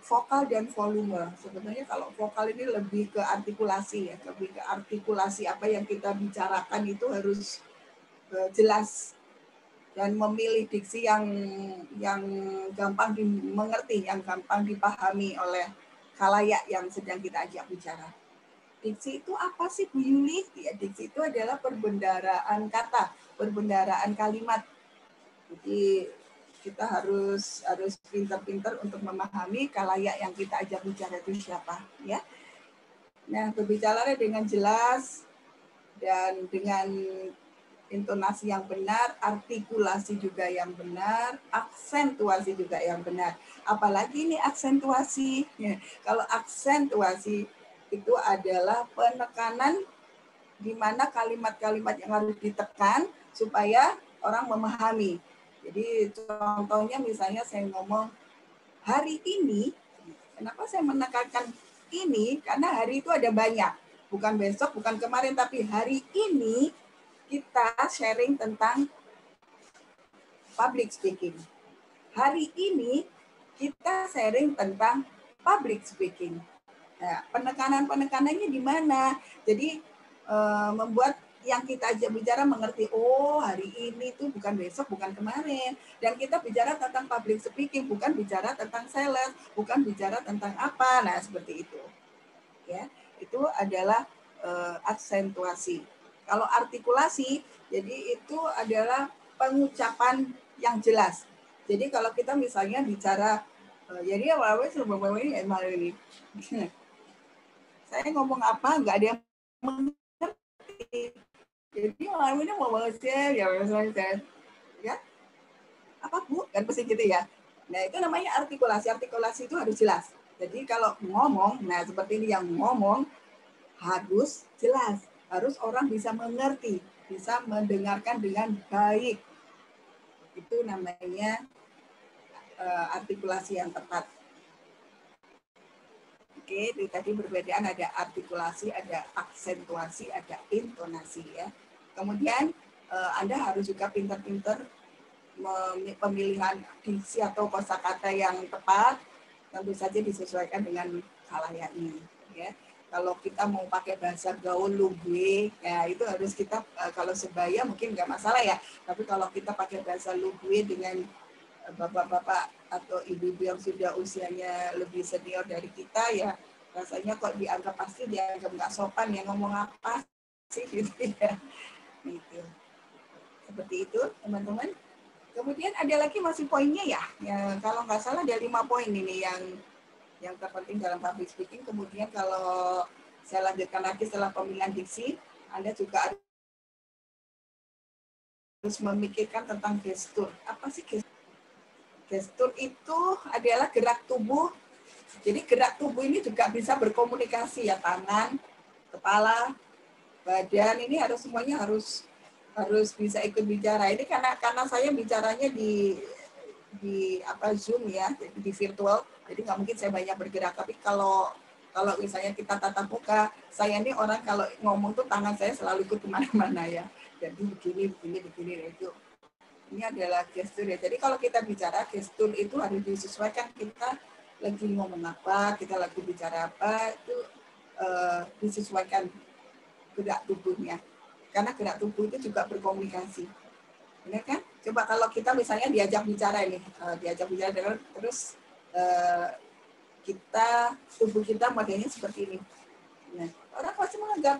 vokal dan volume. Sebenarnya kalau vokal ini lebih ke artikulasi ya, lebih ke artikulasi apa yang kita bicarakan itu harus jelas dan memilih diksi yang gampang dimengerti, yang gampang dipahami oleh khalayak yang sedang kita ajak bicara. Diksi itu apa sih Bu Yuli? Ya, diksi itu adalah perbendaraan kata, perbendaraan kalimat. Jadi kita harus pintar-pintar untuk memahami khalayak yang kita ajak bicara itu siapa, ya. Nah, berbicara dengan jelas dan dengan intonasi yang benar, artikulasi juga yang benar, aksentuasi juga yang benar. Apalagi ini aksentuasi. Kalau aksentuasi itu adalah penekanan di mana kalimat-kalimat yang harus ditekan supaya orang memahami. Jadi contohnya misalnya saya ngomong hari ini, kenapa saya menekankan ini? Karena hari itu ada banyak. Bukan besok, bukan kemarin, tapi hari ini kita sharing tentang public speaking. Hari ini kita sharing tentang public speaking. Nah, penekanan-penekanannya di mana? Jadi membuat yang kita aja bicara mengerti, oh hari ini tuh bukan besok, bukan kemarin. Dan kita bicara tentang public speaking, bukan bicara tentang sales, bukan bicara tentang apa. Nah, seperti itu. Ya, itu adalah aksentuasi. Kalau artikulasi, jadi itu adalah pengucapan yang jelas. Jadi kalau kita misalnya bicara, jadi ini, saya ngomong apa nggak ada yang mengerti. Jadi ini mau banget ya apa Bu kan pasti gitu ya. Nah itu namanya artikulasi. Artikulasi itu harus jelas. Jadi kalau ngomong, nah seperti ini yang ngomong harus jelas, harus orang bisa mengerti, bisa mendengarkan dengan baik. Itu namanya artikulasi yang tepat. Oke, itu tadi perbedaan ada artikulasi, ada aksentuasi, ada intonasi ya. Kemudian Anda harus juga pintar-pintar pemilihan diksi atau kosakata yang tepat, tentu saja disesuaikan dengan khalayaknya ya. Kalau kita mau pakai bahasa gaul lu gue, ya itu harus kita kalau sebaya mungkin nggak masalah ya. Tapi kalau kita pakai bahasa lu gue dengan bapak-bapak atau ibu-ibu yang sudah usianya lebih senior dari kita, ya rasanya kok dianggap pasti dianggap nggak sopan ya, ngomong apa sih gitu ya. Gitu. Seperti itu teman-teman. Kemudian ada lagi masih poinnya ya. Kalau nggak salah ada 5 poin ini yang terpenting dalam public speaking. Kemudian kalau saya lanjutkan lagi setelah pemilihan diksi, Anda juga harus memikirkan tentang gestur. Apa sih gestur? Gestur itu adalah gerak tubuh. Jadi gerak tubuh ini juga bisa berkomunikasi ya, tangan, kepala, badan, ini semuanya harus bisa ikut bicara. Ini karena saya bicaranya di Zoom ya, di virtual, jadi nggak mungkin saya banyak bergerak. Tapi kalau misalnya kita tatap muka, saya ini orang kalau ngomong tuh tangan saya selalu ikut kemana-mana ya. Jadi begini itu. Ini adalah gestur ya. Jadi kalau kita bicara gestur itu harus disesuaikan, kita lagi ngomong apa, kita lagi bicara apa, itu disesuaikan gerak tubuhnya. Karena gerak tubuh itu juga berkomunikasi. Benar kan? Coba kalau kita misalnya diajak bicara terus tubuh kita modelnya seperti ini. Nah, orang pasti menganggap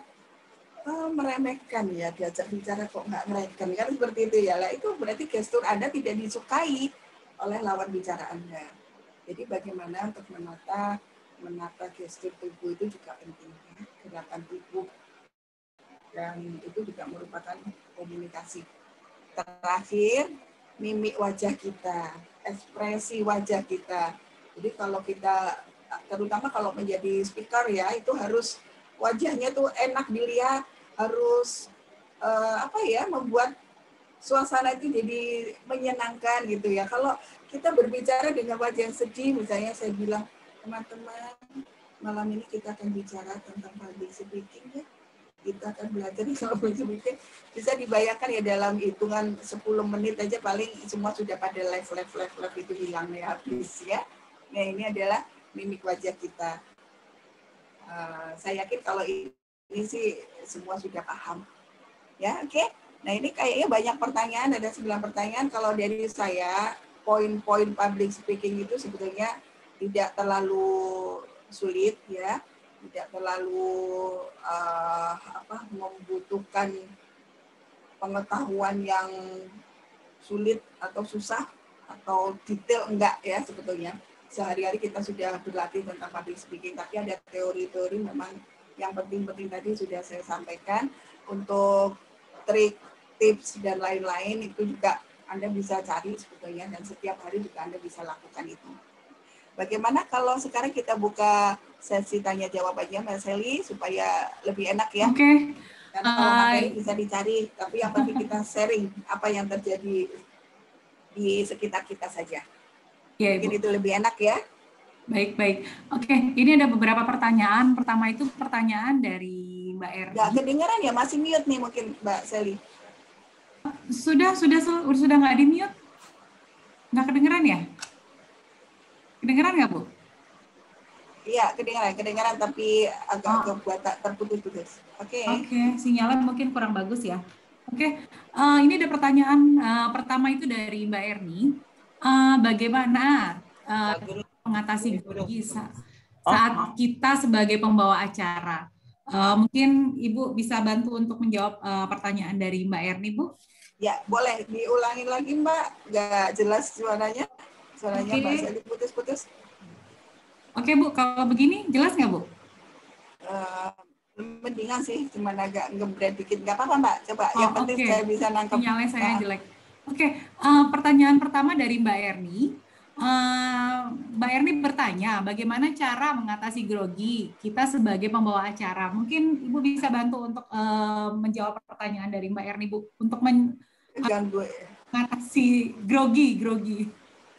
meremehkan ya, diajak bicara kok nggak meremehkan kan, seperti itu ya. Lah itu berarti gestur Anda tidak disukai oleh lawan bicara Anda. Jadi bagaimana untuk menata gestur tubuh itu juga penting ya. Gerakan tubuh dan itu juga merupakan komunikasi. Terakhir, mimik wajah kita, ekspresi wajah kita. Jadi kalau kita, terutama kalau menjadi speaker ya, itu harus wajahnya tuh enak dilihat, harus membuat suasana itu jadi menyenangkan gitu ya. Kalau kita berbicara dengan wajah yang sedih, misalnya saya bilang, teman-teman, malam ini kita akan bicara tentang public speaking ya. Kita akan belajar kalau speaking, bisa dibayangkan ya dalam hitungan 10 menit aja paling semua sudah pada live itu hilang ya, habis ya. Nah ini adalah mimik wajah kita. Saya yakin kalau ini sih semua sudah paham. Ya, oke. Nah ini kayaknya banyak pertanyaan, ada 9 pertanyaan. Kalau dari saya, poin-poin public speaking itu sebetulnya tidak terlalu sulit ya. Tidak terlalu membutuhkan pengetahuan yang sulit atau susah atau detail, enggak ya sebetulnya. Sehari-hari kita sudah berlatih tentang public speaking, tapi ada teori-teori memang yang penting-penting tadi sudah saya sampaikan. Untuk trik tips dan lain-lain itu juga Anda bisa cari sebetulnya, dan setiap hari juga Anda bisa lakukan itu. Bagaimana kalau sekarang kita buka sesi tanya jawab aja Mbak Sally supaya lebih enak ya. Oke. Karena kalau materi bisa dicari, tapi yang penting kita sharing apa yang terjadi di sekitar kita saja. Ya, Mungkin Ibu. itu lebih enak ya. Baik. Oke, ini ada beberapa pertanyaan. Pertama itu pertanyaan dari Mbak Erni. Nggak kedengeran ya, masih mute nih mungkin Mbak Sally. Sudah nggak di mute? Nggak kedengeran ya? Kedengeran nggak, Bu? Iya, kedengaran tapi agak buat terputus-putus. Oke. Sinyalnya mungkin kurang bagus ya. Oke, ini ada pertanyaan pertama itu dari Mbak Erni. Bagaimana mengatasi grogi saat kita sebagai pembawa acara? Mungkin Ibu bisa bantu untuk menjawab pertanyaan dari Mbak Erni, Bu? Ya, boleh diulangin lagi Mbak. Nggak jelas suaranya. Suaranya Mbak Sally putus-putus. Oke Bu, kalau begini jelas nggak Bu? Mendingan sih, cuma agak ngebread dikit. Nggak apa-apa Mbak, coba. Yang penting saya bisa nangkep. Sinyalnya saya jelek. Oke, pertanyaan pertama dari Mbak Erni. Mbak Erni bertanya, bagaimana cara mengatasi grogi kita sebagai pembawa acara? Mungkin Ibu bisa bantu untuk menjawab pertanyaan dari Mbak Erni, Bu, untuk mengatasi grogi.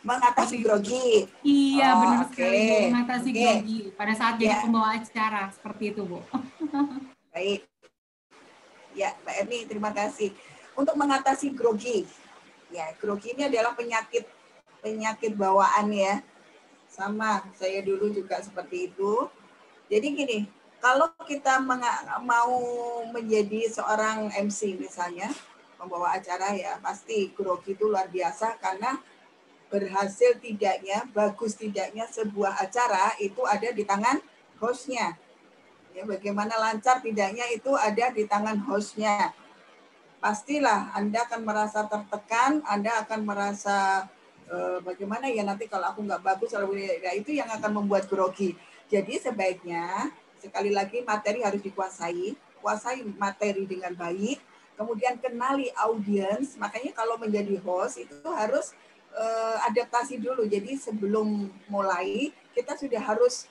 Mengatasi grogi. Iya, benar sekali, Bu. Mengatasi grogi pada saat jadi pembawa acara, seperti itu, Bu. Baik. Ya, Mbak Erni, terima kasih. Untuk mengatasi grogi, ya, grogi ini adalah penyakit bawaan ya. Sama, saya dulu juga seperti itu. Jadi gini, kalau kita mau menjadi seorang MC misalnya, pembawa acara ya, pasti grogi itu luar biasa karena berhasil tidaknya, bagus tidaknya sebuah acara itu ada di tangan hostnya. Ya, bagaimana lancar tidaknya itu ada di tangan hostnya. Pastilah Anda akan merasa tertekan, Anda akan merasa bagaimana ya nanti kalau aku nggak bagus, ya itu yang akan membuat grogi. Jadi sebaiknya sekali lagi materi harus dikuasai, kuasai materi dengan baik, kemudian kenali audiens. Makanya kalau menjadi host itu harus adaptasi dulu. Jadi sebelum mulai kita sudah harus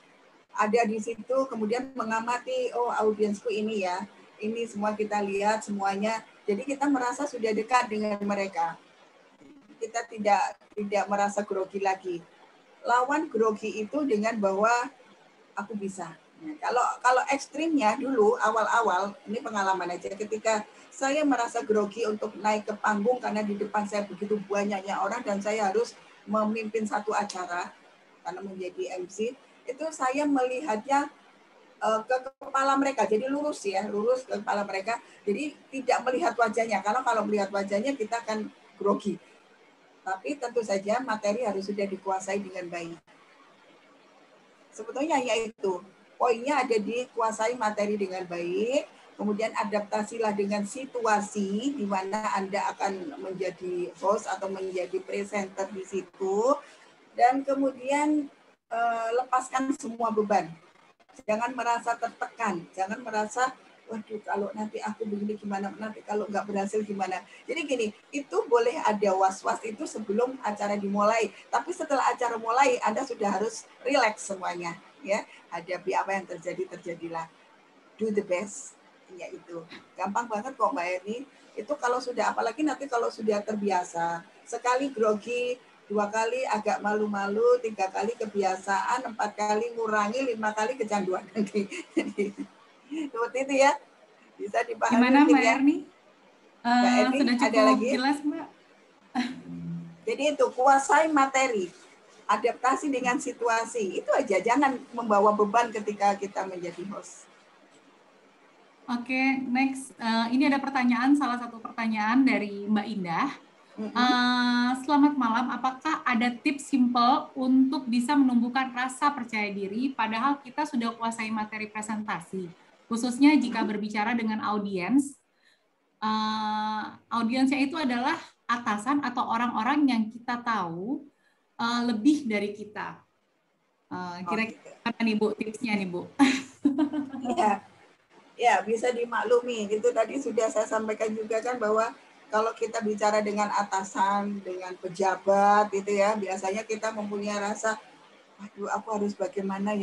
ada di situ, kemudian mengamati, oh audiensku ini ya, ini semua kita lihat semuanya. Jadi kita merasa sudah dekat dengan mereka. Kita tidak merasa grogi lagi. Lawan grogi itu dengan bahwa aku bisa. Nah, kalau ekstrimnya dulu awal-awal, ini pengalaman aja, ketika saya merasa grogi untuk naik ke panggung karena di depan saya begitu banyaknya orang dan saya harus memimpin satu acara karena menjadi MC, itu saya melihatnya ke kepala mereka, jadi lurus ke kepala mereka, jadi tidak melihat wajahnya, karena kalau melihat wajahnya kita akan grogi. Tapi tentu saja materi harus sudah dikuasai dengan baik. Sebetulnya yaitu poinnya ada di kuasai materi dengan baik, kemudian adaptasilah dengan situasi di mana Anda akan menjadi host atau menjadi presenter di situ, dan kemudian lepaskan semua beban. Jangan merasa tertekan, jangan merasa waduh kalau nanti aku begini gimana, nanti kalau nggak berhasil gimana. Jadi gini, itu boleh ada was-was itu sebelum acara dimulai. Tapi setelah acara mulai, Anda sudah harus relax semuanya. Ya, hadapi apa yang terjadilah. Do the best, ya itu. Gampang banget kok Mbak Erni. Itu kalau sudah, apalagi nanti kalau sudah terbiasa, sekali grogi, 2 kali agak malu-malu, 3 kali kebiasaan, 4 kali ngurangi, 5 kali kecanduan nanti. Seperti itu ya, bisa dipahami. Gimana Mbak Erni? Mbak Erni sudah cukup ada lagi? Jelas Mbak. Jadi itu kuasai materi, adaptasi dengan situasi, itu aja. Jangan membawa beban ketika kita menjadi host. Oke, next. Ini ada pertanyaan, salah satu pertanyaan dari Mbak Indah. Selamat malam, apakah ada tips simple untuk bisa menumbuhkan rasa percaya diri padahal kita sudah kuasai materi presentasi, khususnya jika berbicara dengan audiens? Audiensnya itu adalah atasan atau orang-orang yang kita tahu lebih dari kita. Kira-kira nih Bu, tipsnya nih Bu? Ya, bisa dimaklumi. Itu tadi sudah saya sampaikan juga kan bahwa kalau kita bicara dengan atasan, dengan pejabat gitu ya, biasanya kita mempunyai rasa, aduh aku harus bagaimana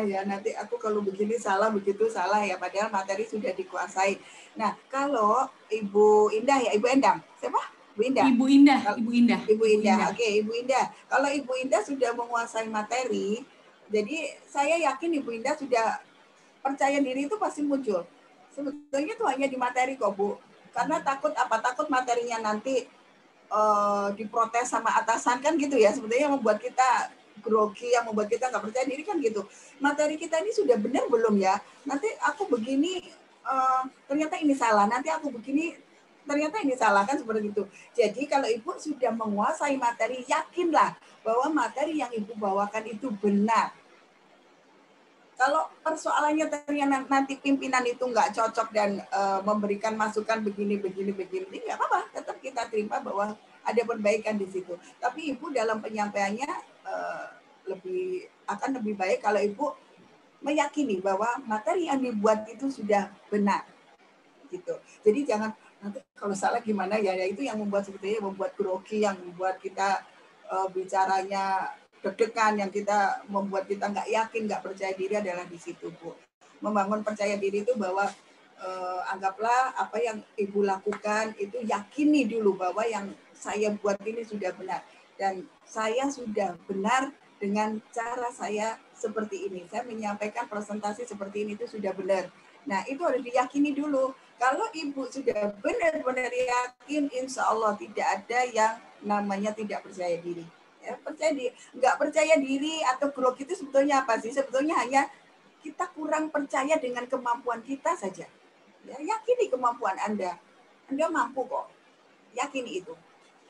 ya, nanti aku kalau begini salah, begitu salah ya, padahal materi sudah dikuasai. Nah, kalau Ibu Indah ya, Ibu Endang, siapa? Bu Indah. Ibu Indah, Ibu Indah. Ibu Indah. Oke, Ibu Indah. Kalau Ibu Indah sudah menguasai materi, jadi saya yakin Ibu Indah sudah percaya diri itu pasti muncul. Sebetulnya itu hanya di materi kok, Bu. Karena takut apa? Takut materinya nanti diprotes sama atasan kan gitu ya. Sebetulnya yang membuat kita grogi, yang membuat kita nggak percaya diri kan gitu. Materi kita ini sudah benar belum ya? Nanti aku begini, ternyata ini salah. Nanti aku begini, ternyata ini salah, kan seperti itu. Jadi kalau Ibu sudah menguasai materi, yakinlah bahwa materi yang Ibu bawakan itu benar. Kalau persoalannya ternyata nanti pimpinan itu nggak cocok dan memberikan masukan begini, nggak apa-apa. Tetap kita terima bahwa ada perbaikan di situ. Tapi Ibu dalam penyampaiannya akan lebih baik kalau Ibu meyakini bahwa materi yang dibuat itu sudah benar. Gitu. Jadi jangan nanti kalau salah gimana ya, itu yang membuat sebetulnya membuat grogi, yang membuat kita bicaranya deg-degan, yang kita membuat kita nggak yakin, nggak percaya diri adalah di situ, Bu. Membangun percaya diri itu bahwa anggaplah apa yang Ibu lakukan itu yakini dulu bahwa yang saya buat ini sudah benar dan saya sudah benar dengan cara saya seperti ini. Saya menyampaikan presentasi seperti ini itu sudah benar. Nah, itu harus diyakini dulu. Kalau Ibu sudah benar-benar yakin, insya Allah tidak ada yang namanya tidak percaya diri. Ya, nggak percaya diri atau grogi itu sebetulnya apa sih? Sebetulnya hanya kita kurang percaya dengan kemampuan kita saja. Ya, yakini kemampuan Anda. Anda mampu kok. Yakini itu.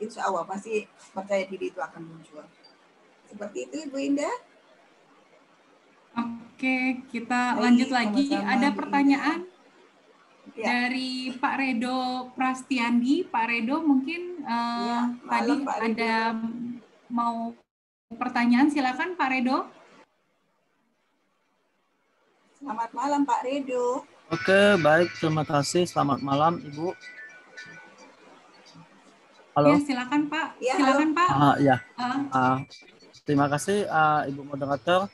Insya Allah pasti percaya diri itu akan muncul. Seperti itu Ibu Indah. Oke, kita lanjut lagi. Sama-sama, Ada Bu pertanyaan ya. dari Pak Redo Prastiandi. Pak Redo mungkin tadi Pak Redo. ada mau pertanyaan, silakan Pak Redo. Selamat malam Pak Redo. Oke, baik. Terima kasih. Selamat malam, Ibu. Halo. Ya, silakan Pak. Ya, silakan Pak. Ya. Terima kasih, Ibu moderator.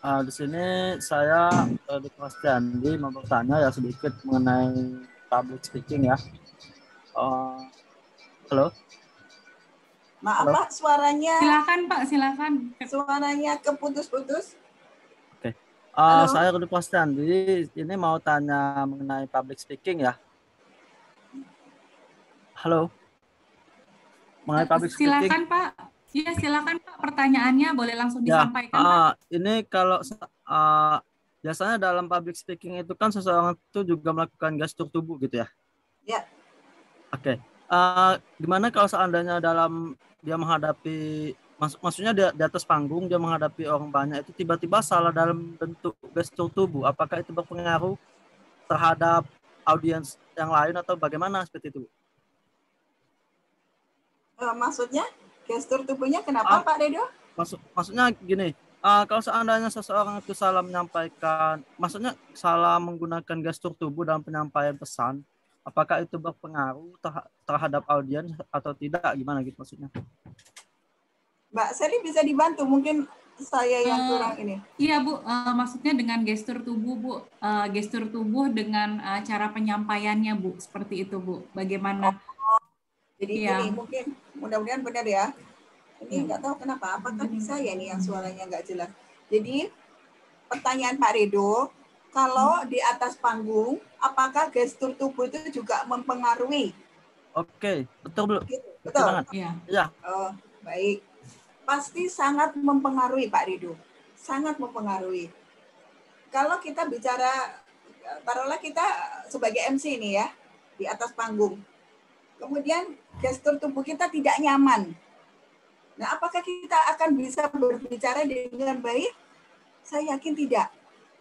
Di sini saya di Prastiandi mau bertanya ya sedikit mengenai public speaking ya. Halo. Maaf Halo. Pak, suaranya. Silakan Pak, silakan. Suaranya keputus-putus. Oke. Saya Rudi Prastiandi, ini mau tanya mengenai public speaking ya. Halo. Mengenai public speaking. Silakan Pak. Ya, silakan Pak. Pertanyaannya boleh langsung disampaikan Pak. Ini kalau biasanya dalam public speaking itu kan seseorang itu juga melakukan gestur tubuh gitu ya. Ya. Oke. Gimana kalau seandainya dalam dia menghadapi, maksudnya di atas panggung dia menghadapi orang banyak itu tiba-tiba salah dalam bentuk gestur tubuh, apakah itu berpengaruh terhadap audiens yang lain atau bagaimana seperti itu? Maksudnya gestur tubuhnya kenapa Pak Redo? Maksudnya gini, kalau seandainya seseorang itu salah menyampaikan, maksudnya salah menggunakan gestur tubuh dalam penyampaian pesan, apakah itu berpengaruh terhadap audiens atau tidak? Gimana gitu maksudnya? Mbak Sally bisa dibantu, mungkin saya yang kurang ini. Iya Bu, maksudnya dengan gestur tubuh Bu, gestur tubuh dengan cara penyampaiannya Bu, seperti itu Bu. Bagaimana? Jadi ini mungkin mudah-mudahan benar ya. Ini nggak tahu kenapa, apakah di saya nih yang suaranya nggak jelas. Jadi pertanyaan Pak Redo, kalau di atas panggung, apakah gestur tubuh itu juga mempengaruhi? Oke, betul Bu. Betul. Iya. Oh, baik. Pasti sangat mempengaruhi Pak Redo. Sangat mempengaruhi. Kalau kita bicara, taruhlah kita sebagai MC ini ya, di atas panggung. Kemudian gestur tubuh kita tidak nyaman. Nah, apakah kita akan bisa berbicara dengan baik? Saya yakin tidak.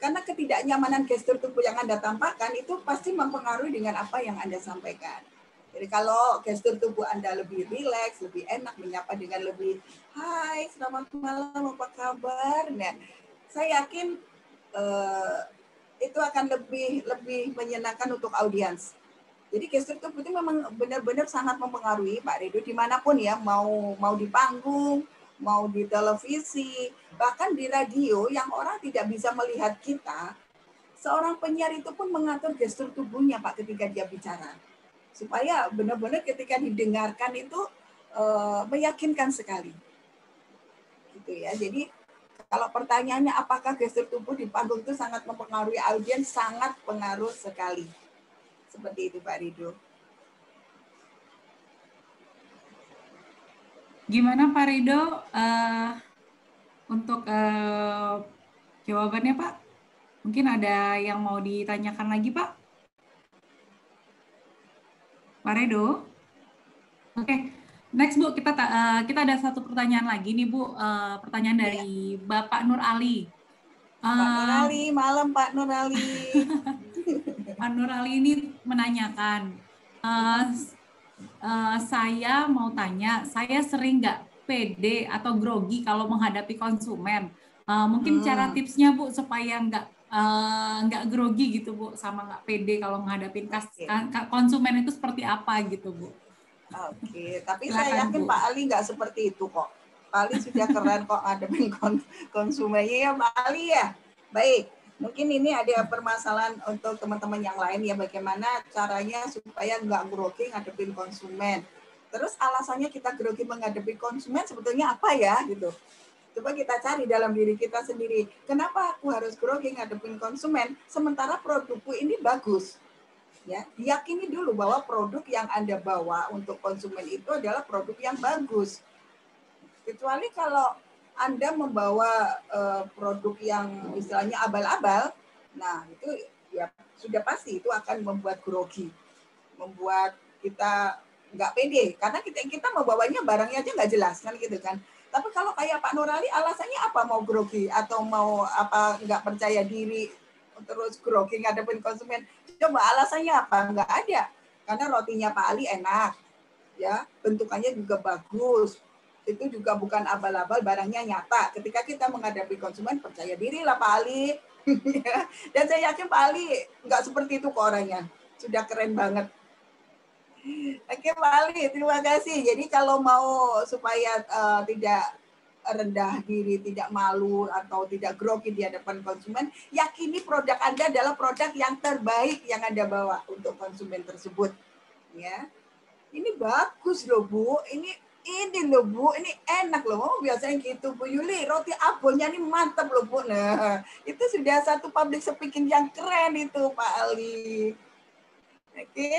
Karena ketidaknyamanan gestur tubuh yang Anda tampakkan itu pasti mempengaruhi dengan apa yang Anda sampaikan. Jadi kalau gestur tubuh Anda lebih rileks, lebih enak, menyapa dengan lebih, hai, selamat malam, apa kabar? Nah, saya yakin itu akan lebih menyenangkan untuk audiens. Jadi gestur tubuh itu memang benar-benar sangat mempengaruhi Pak Rido dimanapun ya, mau di panggung, mau di televisi, bahkan di radio yang orang tidak bisa melihat kita, seorang penyiar itu pun mengatur gestur tubuhnya Pak ketika dia bicara. Supaya benar-benar ketika didengarkan itu meyakinkan sekali. Gitu ya. Jadi kalau pertanyaannya apakah gestur tubuh di panggung itu sangat mempengaruhi audiens, sangat pengaruh sekali. Seperti itu Pak Rido. Gimana Pak Rido untuk jawabannya Pak? Mungkin ada yang mau ditanyakan lagi Pak? Pak Rido? Oke. Next Bu, kita ada satu pertanyaan lagi nih Bu, pertanyaan dari Bapak Nur Ali. Pak Nur Ali, malam Pak Nur Ali. Pak Nur Ali ini menanyakan, saya mau tanya, saya sering nggak pede atau grogi kalau menghadapi konsumen. Mungkin cara tipsnya Bu supaya nggak grogi gitu Bu, sama nggak pede kalau menghadapi konsumen itu seperti apa gitu Bu? Oke, tapi Silakan, saya yakin Bu. Pak Ali nggak seperti itu kok. Pak Ali sudah keren kok ngadepin konsumennya ya Pak Ali ya. Baik, mungkin ini ada permasalahan untuk teman-teman yang lain ya, bagaimana caranya supaya nggak grogi ngadepin konsumen. Terus alasannya kita grogi menghadapi konsumen sebetulnya apa ya gitu. Coba kita cari dalam diri kita sendiri. Kenapa aku harus grogi ngadepin konsumen sementara produkku ini bagus? Ya, diyakini dulu bahwa produk yang Anda bawa untuk konsumen itu adalah produk yang bagus. Kecuali kalau Anda membawa produk yang istilahnya abal-abal, nah itu ya sudah pasti itu akan membuat grogi, membuat kita nggak pede karena kita membawanya barangnya aja nggak jelas kan gitu kan. Tapi kalau kayak Pak Nurali alasannya apa mau grogi atau mau apa nggak percaya diri terus grogi ngadepin konsumen? Coba alasannya apa? Nggak ada. Karena rotinya Pak Ali enak, ya bentukannya juga bagus. Itu juga bukan abal-abal, barangnya nyata. Ketika kita menghadapi konsumen, percaya diri lah Pak Ali. Dan saya yakin Pak Ali nggak seperti itu kok orangnya. Sudah keren banget. Oke Pak Ali, terima kasih. Jadi kalau mau supaya tidak rendah diri, tidak malu atau tidak grogi di hadapan konsumen, yakini produk Anda adalah produk yang terbaik yang Anda bawa untuk konsumen tersebut. Ya, ini bagus loh Bu, ini loh Bu, ini enak loh. Oh, biasanya gitu Bu Yuli, roti abonnya ini mantap loh Bu. Nah, itu sudah satu public speaking yang keren itu Pak Ali. Oke,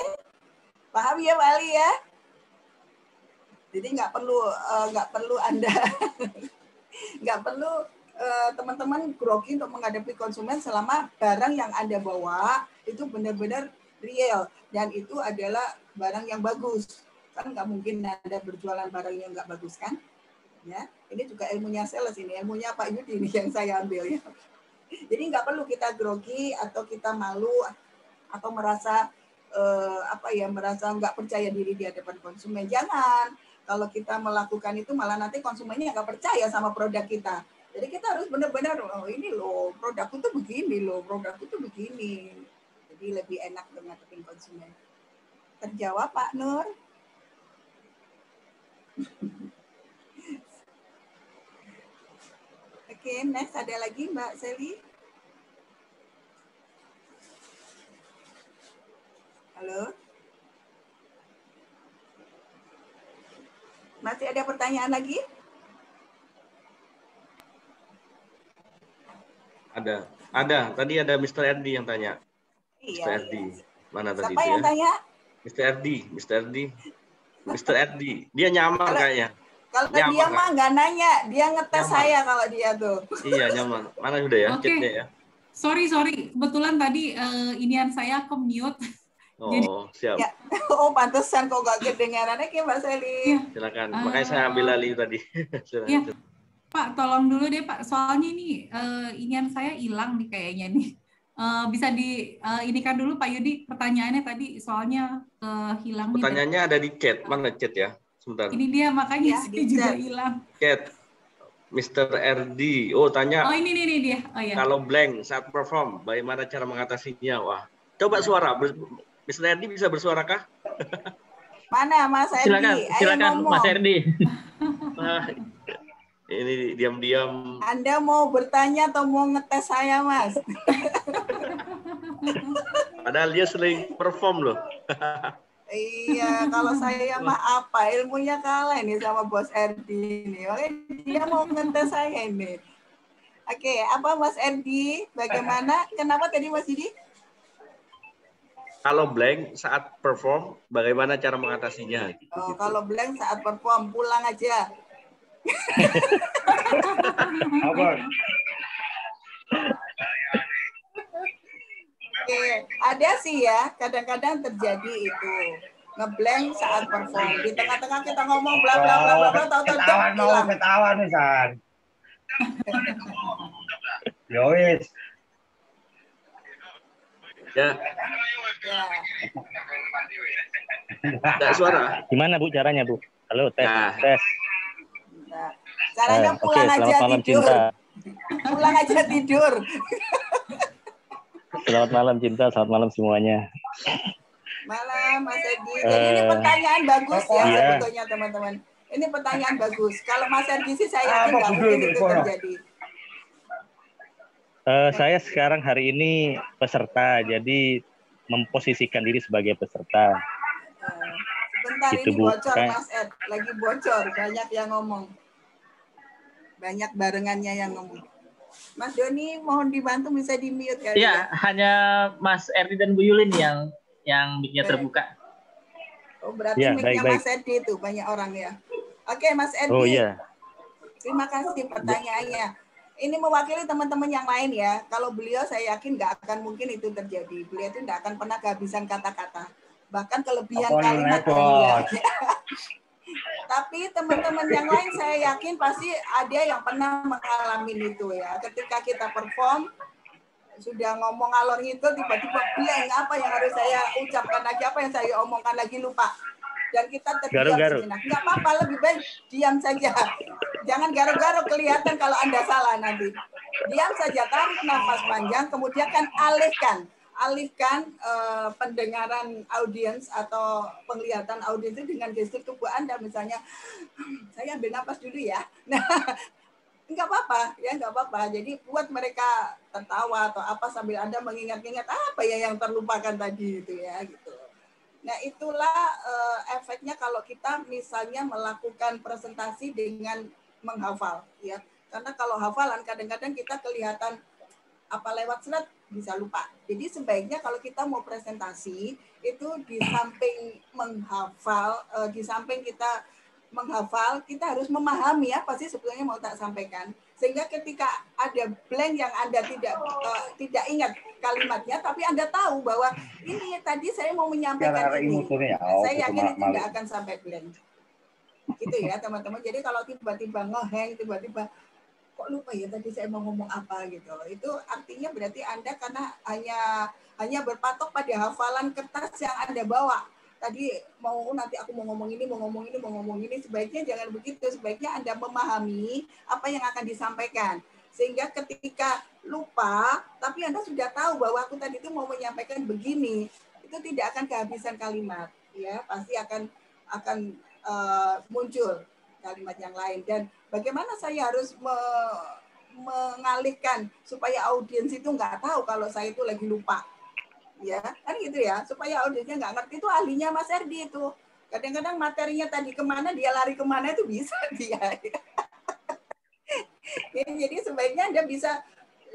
paham ya Pak Ali ya? Jadi nggak perlu Anda nggak perlu teman-teman grogi untuk menghadapi konsumen selama barang yang Anda bawa itu benar-benar real dan itu adalah barang yang bagus. Kan nggak mungkin Anda berjualan barang yang nggak bagus kan? Ya, ini juga ilmunya sales ini, ilmunya Pak Yudi ini yang saya ambil ya. Jadi nggak perlu kita grogi atau kita malu atau merasa merasa nggak percaya diri di hadapan konsumen. Jangan. Kalau kita melakukan itu malah nanti konsumennya nggak percaya sama produk kita. Jadi kita harus benar-benar, oh ini loh produkku tuh begini loh, produkku tuh begini. Jadi lebih enak menghadapi konsumen. Terjawab Pak Nur? Oke, next ada lagi Mbak Seli. Halo? Masih ada pertanyaan lagi? Ada. Tadi ada Mr. Erdi yang tanya. Iya, Mr. Erdi. Mana tadi siapa itu yang ya? tanya? Mr. Erdi. Dia nyamar kayaknya. Kalau dia mah nggak nanya, dia ngetes saya kalau dia tuh. Iya, nyaman. Mana sudah ya? Oke. Chatnya ya? Sorry. Kebetulan tadi inian saya ke-mute. Jadi, siap. Ya. Oh, pantesan kok nggak kedengarannya kayak Mbak Seli. Ya. Silakan. Makanya saya ambil alih tadi. Ya, Pak, tolong dulu deh Pak. Soalnya ini inian saya hilang nih kayaknya nih. Bisa inikan dulu Pak Yudi pertanyaannya tadi soalnya hilang. Pertanyaannya ada di chat. Mana chat ya? Sebentar. Ini dia makanya Ya, saya juga hilang. Chat. Mr. RD. Oh, tanya. Oh, ini dia. Oh ya. Kalau blank saat perform, bagaimana cara mengatasinya? Wah, coba suara. Miss Erdi bisa bersuarakah? Mana Mas Erdi? Silakan, Ayo silakan ngomong. Mas Erdi. Nah, ini diam-diam. Anda mau bertanya atau mau ngetes saya, Mas? Padahal dia sering perform loh. Iya, kalau saya mah apa? Ilmunya kalah nih sama Bos Erdi ini. Makanya dia mau ngetes saya ini. Oke, apa Mas Erdi? Bagaimana? Kenapa tadi Mas Didi? Kalau blank saat perform, bagaimana cara mengatasinya? Oh, kalau blank saat perform, pulang aja. Oke, ada sih ya, kadang-kadang terjadi itu ngeblank saat perform. Di tengah-tengah kita ngomong bla bla bla bla bla, tahu-tahu hilang. Ketawa nih, San. Yois. Ya, Ya. tidak suara. Gimana Bu caranya Bu? Halo, tes. Nah. Tes. Nah, caranya Oke, pulang selamat aja malam tidur. Cinta. Pulang aja tidur. Selamat malam Cinta, selamat malam semuanya. Malam Mas Edi. Jadi ini pertanyaan bagus ya Iya. sebetulnya teman-teman. Ini pertanyaan bagus. Kalau Mas Edi sih saya yakin nggak mungkin itu terjadi. Saya sekarang hari ini peserta, jadi memposisikan diri sebagai peserta. Sebentar Itu, ini Bu. bocor Mas Ed. Lagi bocor, banyak yang ngomong. Banyak barengannya yang ngomong. Mas Doni mohon dibantu bisa di-mute kali Ya, hanya Mas Erdi dan Bu Yulin yang mic-nya terbuka. Oh, berarti Ya, mic-nya baik. Mas Edi itu banyak orang ya. Oke, Mas Edi. Oh iya. Terima kasih pertanyaannya. Ini mewakili teman-teman yang lain ya. Kalau beliau saya yakin nggak akan mungkin itu terjadi. Beliau itu nggak akan pernah kehabisan kata-kata. Bahkan kelebihan kalimat beliau. Tapi teman-teman yang lain saya yakin pasti ada yang pernah mengalami itu ya. Ketika kita perform, sudah ngomong alor ngidul, tiba-tiba blank, apa yang harus saya ucapkan lagi, apa yang saya omongkan lagi, lupa. Dan kita terdiam sejenak. Nggak apa-apa, lebih baik diam saja. Jangan garuk-garuk, kelihatan kalau Anda salah nanti. Diam saja, tarik nafas panjang, kemudian kan alihkan pendengaran audiens atau penglihatan audiens itu dengan gestur tubuh Anda. Misalnya, saya ambil nafas dulu ya. Nah, nggak apa-apa, ya nggak apa-apa. Jadi buat mereka tertawa atau apa sambil Anda mengingat-ingat apa ya yang terlupakan tadi itu ya gitu. Nah itulah efeknya kalau kita misalnya melakukan presentasi dengan menghafal, ya. Karena kalau hafalan kadang-kadang kita kelihatan apa lewat slide bisa lupa. Jadi sebaiknya kalau kita mau presentasi itu di samping menghafal, di samping kita menghafal, kita harus memahami apa sih sebetulnya mau tak sampaikan. Sehingga ketika ada blank yang Anda tidak ingat kalimatnya, tapi Anda tahu bahwa ini tadi saya mau menyampaikan ini. Saya yakin itu tidak akan sampai blank. Gitu ya teman-teman. Jadi kalau tiba-tiba ngeheng, tiba-tiba kok lupa ya tadi saya mau ngomong apa gitu. Itu artinya berarti Anda karena hanya berpatok pada hafalan kertas yang Anda bawa. Tadi nanti aku mau ngomong ini, sebaiknya jangan begitu. Sebaiknya Anda memahami apa yang akan disampaikan. Sehingga ketika lupa, tapi Anda sudah tahu bahwa aku tadi itu mau menyampaikan begini, itu tidak akan kehabisan kalimat, ya pasti akan muncul kalimat yang lain. Dan bagaimana saya harus mengalihkan supaya audiens itu nggak tahu kalau saya itu lagi lupa. Ya kan gitu ya, supaya audiensnya nggak ngerti, itu ahlinya Mas Erdi itu. Kadang-kadang materinya tadi kemana, dia lari kemana itu bisa dia. Jadi sebaiknya Anda bisa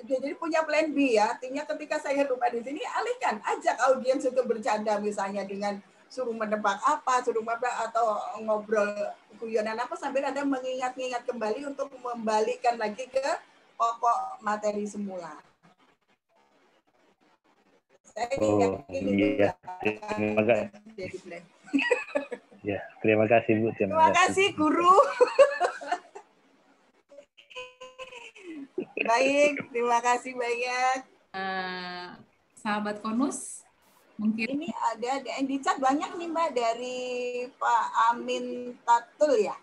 jadi punya plan B ya. Artinya ketika saya lupa di sini, alihkan, ajak audiens untuk bercanda misalnya dengan suruh menebak apa, atau ngobrol guyonan apa sambil Anda mengingat-ingat kembali untuk membalikkan lagi ke pokok materi semula. Iya. Terima kasih. Ya, terima kasih Bu. Terima kasih Guru. Baik, terima kasih banyak. Sahabat Konus, mungkin ini ada yang di chat banyak nih Mbak dari Pak Amin Tatul ya.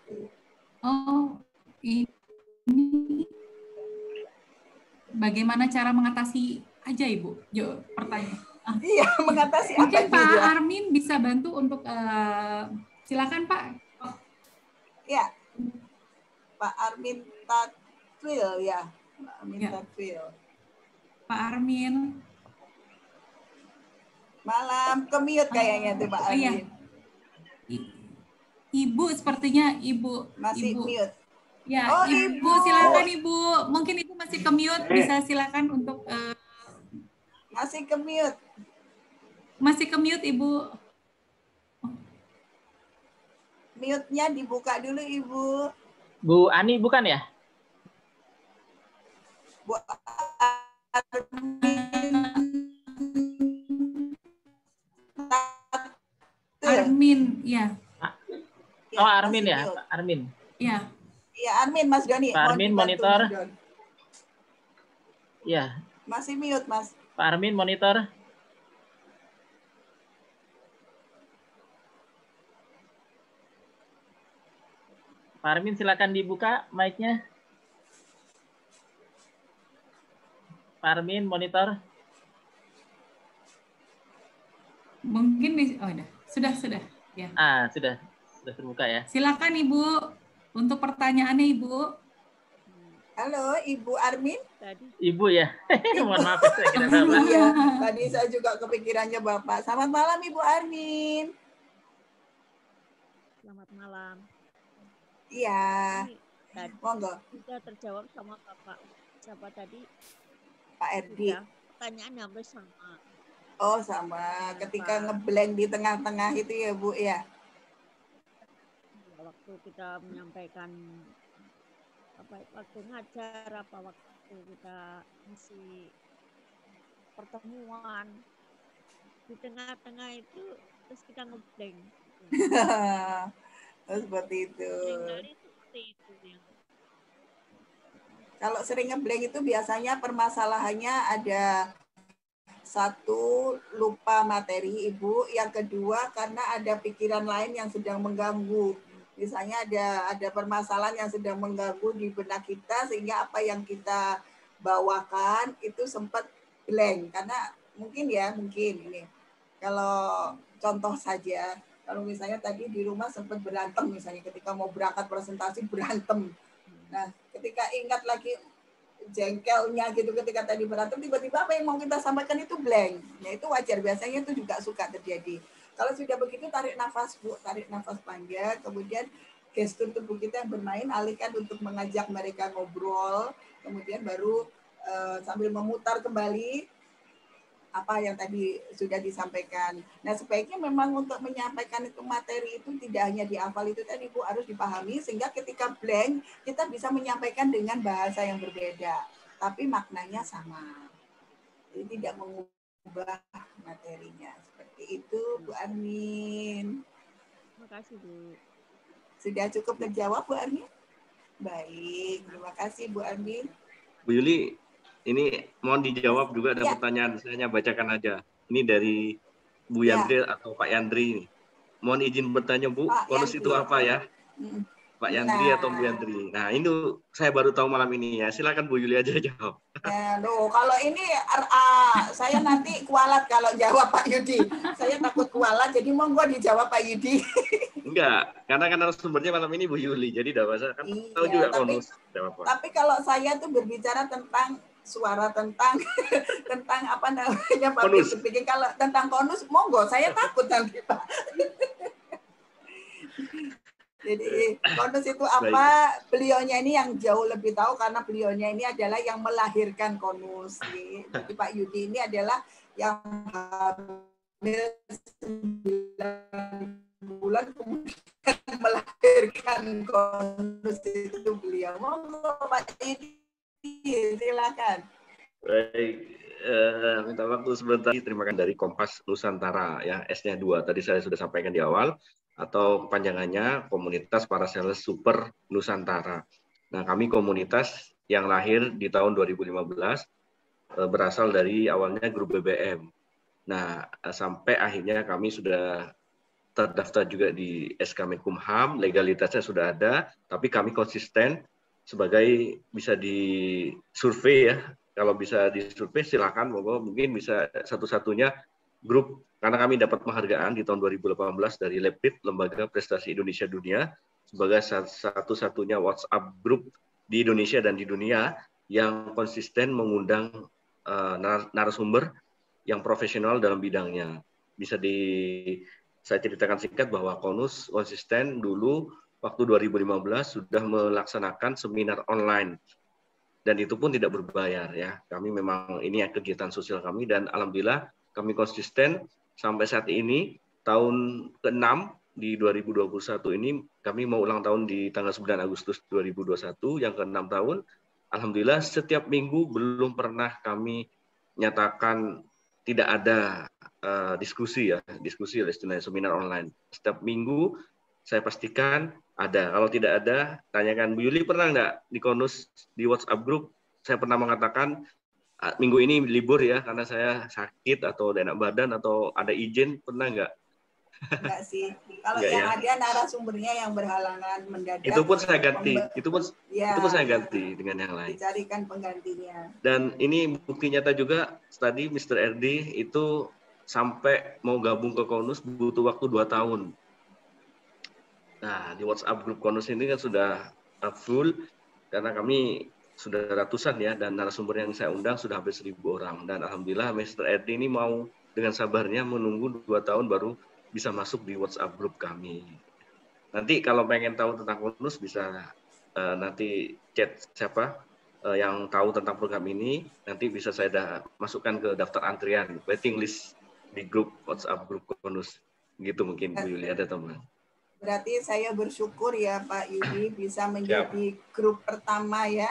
Oh, ini bagaimana cara mengatasi aja Ibu? Pertanyaan Iya, mengatasi apa Mungkin Pak dia? Armin bisa bantu untuk silakan Pak. Ya, Pak Armin Tatwil ya. Pak Armin Ya. Tatwil. Pak Armin. Malam ke-mute kayaknya tuh Pak Oh iya. Armin. Ibu sepertinya Ibu. Masih Ibu. mute. Ya, Oh, Ibu silakan Ibu. Mungkin Ibu masih ke-mute, bisa silakan untuk Masih ke-mute. masih ke-mute Ibu. Mute-nya dibuka dulu Ibu. Bu Ani bukan ya? Bu Armin, ya. Oh Armin masih ya, mute. Pak Armin. Ya. Iya, Armin Mas Doni. Pak Armin Mohon dibantu, monitor. Mas Doni. Iya, Masih mute, Mas. Pak Armin monitor. Pak Armin silakan dibuka mic-nya. Pak Armin monitor. Mungkin oh udah. Sudah. Ya. Sudah terbuka ya. Silakan Ibu untuk pertanyaannya Ibu. Halo, Ibu Armin. Ibu ya. Mohon maaf saya kira Bapak. Iya, tadi saya juga kepikirannya Bapak. Selamat malam Ibu Armin. Selamat malam. Iya. Tadi Monggo, sudah terjawab sama Bapak. Siapa tadi? Pak Erdi. Sudah. Pertanyaan hampir sama. Oh, sama. Ketika ngeblank di tengah-tengah itu ya, Bu, ya. Waktu kita menyampaikan waktu ngajar waktu kita mesti pertemuan di tengah-tengah itu terus kita ngeblank. Seperti itu. Seringkali seperti itu yang Kalau sering ngeblank itu biasanya permasalahannya ada satu, lupa materi Ibu. Yang kedua, karena ada pikiran lain yang sedang mengganggu. Misalnya ada permasalahan yang sedang mengganggu di benak kita sehingga apa yang kita bawakan itu sempat blank. Karena mungkin ini. Kalau contoh saja, kalau misalnya tadi di rumah sempat berantem misalnya ketika mau berangkat presentasi berantem. Nah, ketika ingat lagi jengkelnya gitu ketika tadi berantem, tiba-tiba apa yang mau kita sampaikan itu blank. Nah, itu wajar, biasanya itu juga suka terjadi. Kalau sudah begitu, tarik nafas, Bu, tarik nafas panjang, kemudian gestur tubuh kita yang bermain, alihkan untuk mengajak mereka ngobrol, kemudian baru sambil memutar kembali apa yang tadi sudah disampaikan. Nah, sebaiknya memang untuk menyampaikan itu materi itu tidak hanya dihafal itu tadi, Bu, harus dipahami sehingga ketika blank kita bisa menyampaikan dengan bahasa yang berbeda, tapi maknanya sama. Jadi tidak mengubah materinya. Seperti itu, Bu Armin. Terima kasih, Bu. Sudah cukup terjawab, Bu Armin? Baik, terima kasih, Bu Armin. Bu Yuli, ini mohon dijawab juga ada Ya. pertanyaan, saya hanya bacakan aja. Ini dari Bu Yandri atau Pak Yandri. Mohon izin bertanya, Bu, Pak konus Yandri. itu apa ya? Pak Yandri Nah. atau Bu Yandri? Nah, ini saya baru tahu malam ini ya. Silakan Bu Yuli aja jawab. Ya, kalau ini saya nanti kualat kalau jawab Pak Yudi. Saya takut kualat, jadi monggo dijawab Pak Yudi. Enggak, karena narasumbernya malam ini Bu Yuli, jadi udah bahasa kan Iya, tahu juga tapi- konus. Jawab, Pak. Tapi kalau saya tuh berbicara tentang suara, tentang apa namanya public Konus. speaking, kalau tentang konus, monggo, saya takut nanti Pak. Jadi konus itu apa? Beliaunya ini yang jauh lebih tahu karena beliaunya ini adalah yang melahirkan konus. Jadi Pak Yudi ini adalah yang hamil 9 bulan kemudian melahirkan konus itu beliau. Monggo Pak Yudi, silakan. Baik, minta waktu sebentar. Terima kasih dari Kompas Nusantara ya, S-nya 2. Tadi saya sudah sampaikan di awal, atau kepanjangannya Komunitas Para Sales Super Nusantara. Nah, kami komunitas yang lahir di tahun 2015, berasal dari awalnya grup BBM. Nah, sampai akhirnya kami sudah terdaftar juga di SK Menkumham, legalitasnya sudah ada, tapi kami konsisten sebagai bisa disurvei ya. Kalau bisa disurvei silakan, monggo, mungkin bisa satu-satunya Group, karena kami dapat penghargaan di tahun 2018 dari LabPit, Lembaga Prestasi Indonesia Dunia, sebagai satu-satunya WhatsApp Group di Indonesia dan di dunia yang konsisten mengundang narasumber yang profesional dalam bidangnya. Saya ceritakan singkat bahwa Konus konsisten dulu waktu 2015 sudah melaksanakan seminar online. Dan itu pun tidak berbayar ya. Kami memang ini kegiatan sosial kami, dan alhamdulillah kami konsisten sampai saat ini tahun ke-6 di 2021 ini kami mau ulang tahun di tanggal 9 Agustus 2021 yang ke-6 tahun. Alhamdulillah setiap minggu belum pernah kami nyatakan tidak ada diskusi oleh istilahnya seminar online. Setiap minggu saya pastikan ada. Kalau tidak ada, tanyakan Bu Yuli pernah nggak di Konus di WhatsApp group saya pernah mengatakan minggu ini libur ya karena saya sakit atau ada enak badan atau ada izin, pernah nggak? Enggak sih. Kalau Enggak, yang ya? ada narasumbernya yang berhalangan mendadak. Itu pun saya ganti. Itu pun saya ganti dengan yang lain. Dicarikan penggantinya. Dan ini bukti nyata juga tadi Mr. RD itu sampai mau gabung ke Konus butuh waktu 2 tahun. Nah, di WhatsApp grup Konus ini kan sudah full karena kami sudah ratusan ya, dan narasumber yang saya undang sudah hampir 1.000 orang. Dan alhamdulillah Mr. RD ini mau dengan sabarnya menunggu 2 tahun baru bisa masuk di WhatsApp grup kami. Nanti kalau pengen tahu tentang Konus bisa nanti chat siapa yang tahu tentang program ini, nanti bisa saya masukkan ke daftar antrian, waiting list di grup WhatsApp grup Konus. Gitu mungkin Bu Yuli, ada teman. Berarti saya bersyukur ya Pak Yudi bisa menjadi grup pertama ya.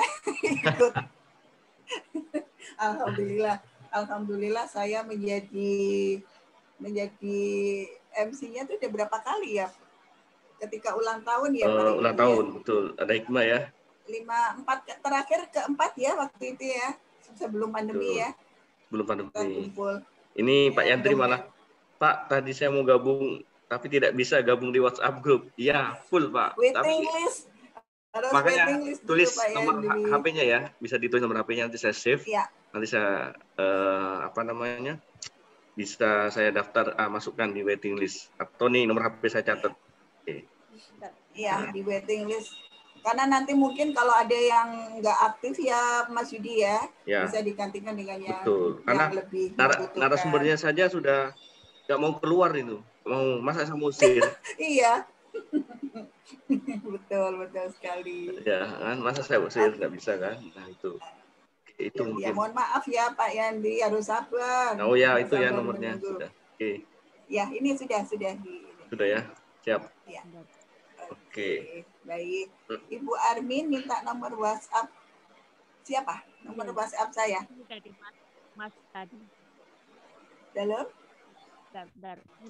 Alhamdulillah saya menjadi MC-nya itu udah berapa kali ya? Ketika ulang tahun ya Pak. Ulang tahun, betul. Ada hikmah ya. 4 terakhir keempat ya waktu itu ya, sebelum pandemi betul. Ya. Belum pandemi. Ya, Ini Pak Yandri malah, Pak tadi saya mau gabung tapi tidak bisa gabung di WhatsApp group. Ya, full Pak. Waiting list. Harus makanya waiting list tulis dulu, Pak, nomor ya, HP-nya ya. Bisa ditulis nomor HP-nya, nanti saya save. Ya. Nanti saya bisa saya daftar masukkan di waiting list. Atau nih nomor HP saya catat. Iya, di waiting list. Karena nanti mungkin kalau ada yang nggak aktif ya Mas Yudi ya, bisa digantikan dengan yang, karena yang lebih narasumbernya saja sudah nggak mau keluar itu. Masa saya mau usir? Iya. betul sekali. Ya kan, masa saya usir nggak bisa kan? Nah itu ya, mungkin. Ya, mohon maaf ya Pak Yandi, harus sabar. Oh ya, itu ya nomornya sudah. Oke. Ya, ini sudah Sudah ya, siap. Ya. Oke. Baik. Ibu Armin minta nomor WhatsApp. Siapa? Nomor WhatsApp saya. Dari Mas tadi. Dalam?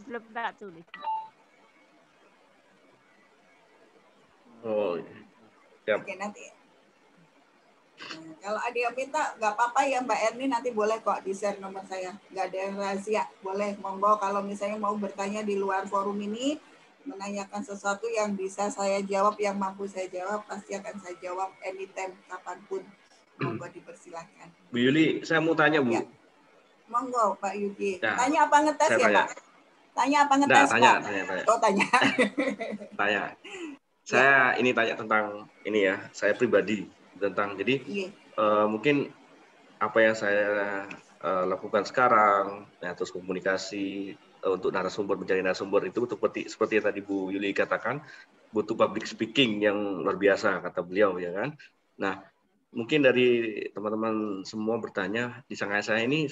Belum tak tulis. Oh, siap. Oke, nanti. Nah, kalau ada yang minta, nggak apa-apa ya Mbak Erni, nanti boleh kok di-share nomor saya. Nggak ada yang rahasia. Boleh, monggo kalau misalnya mau bertanya di luar forum ini, menanyakan sesuatu yang bisa saya jawab, yang mampu saya jawab, pasti akan saya jawab anytime, kapanpun. Monggo dipersilahkan. Bu Yuli, saya mau tanya Bu. Ya. Monggo Pak Yudi. Ya, tanya apa ngetes ya Pak? Tanya apa ngetes Pak? Tanya. Oh tanya. Tanya. Saya ini tanya tentang ini ya, saya pribadi tentang jadi mungkin apa yang saya lakukan sekarang, ya, terus komunikasi untuk narasumber, mencari narasumber itu seperti yang tadi Bu Yuli katakan, butuh public speaking yang luar biasa kata beliau ya kan. Nah, mungkin dari teman-teman semua bertanya, di Shanghai saya ini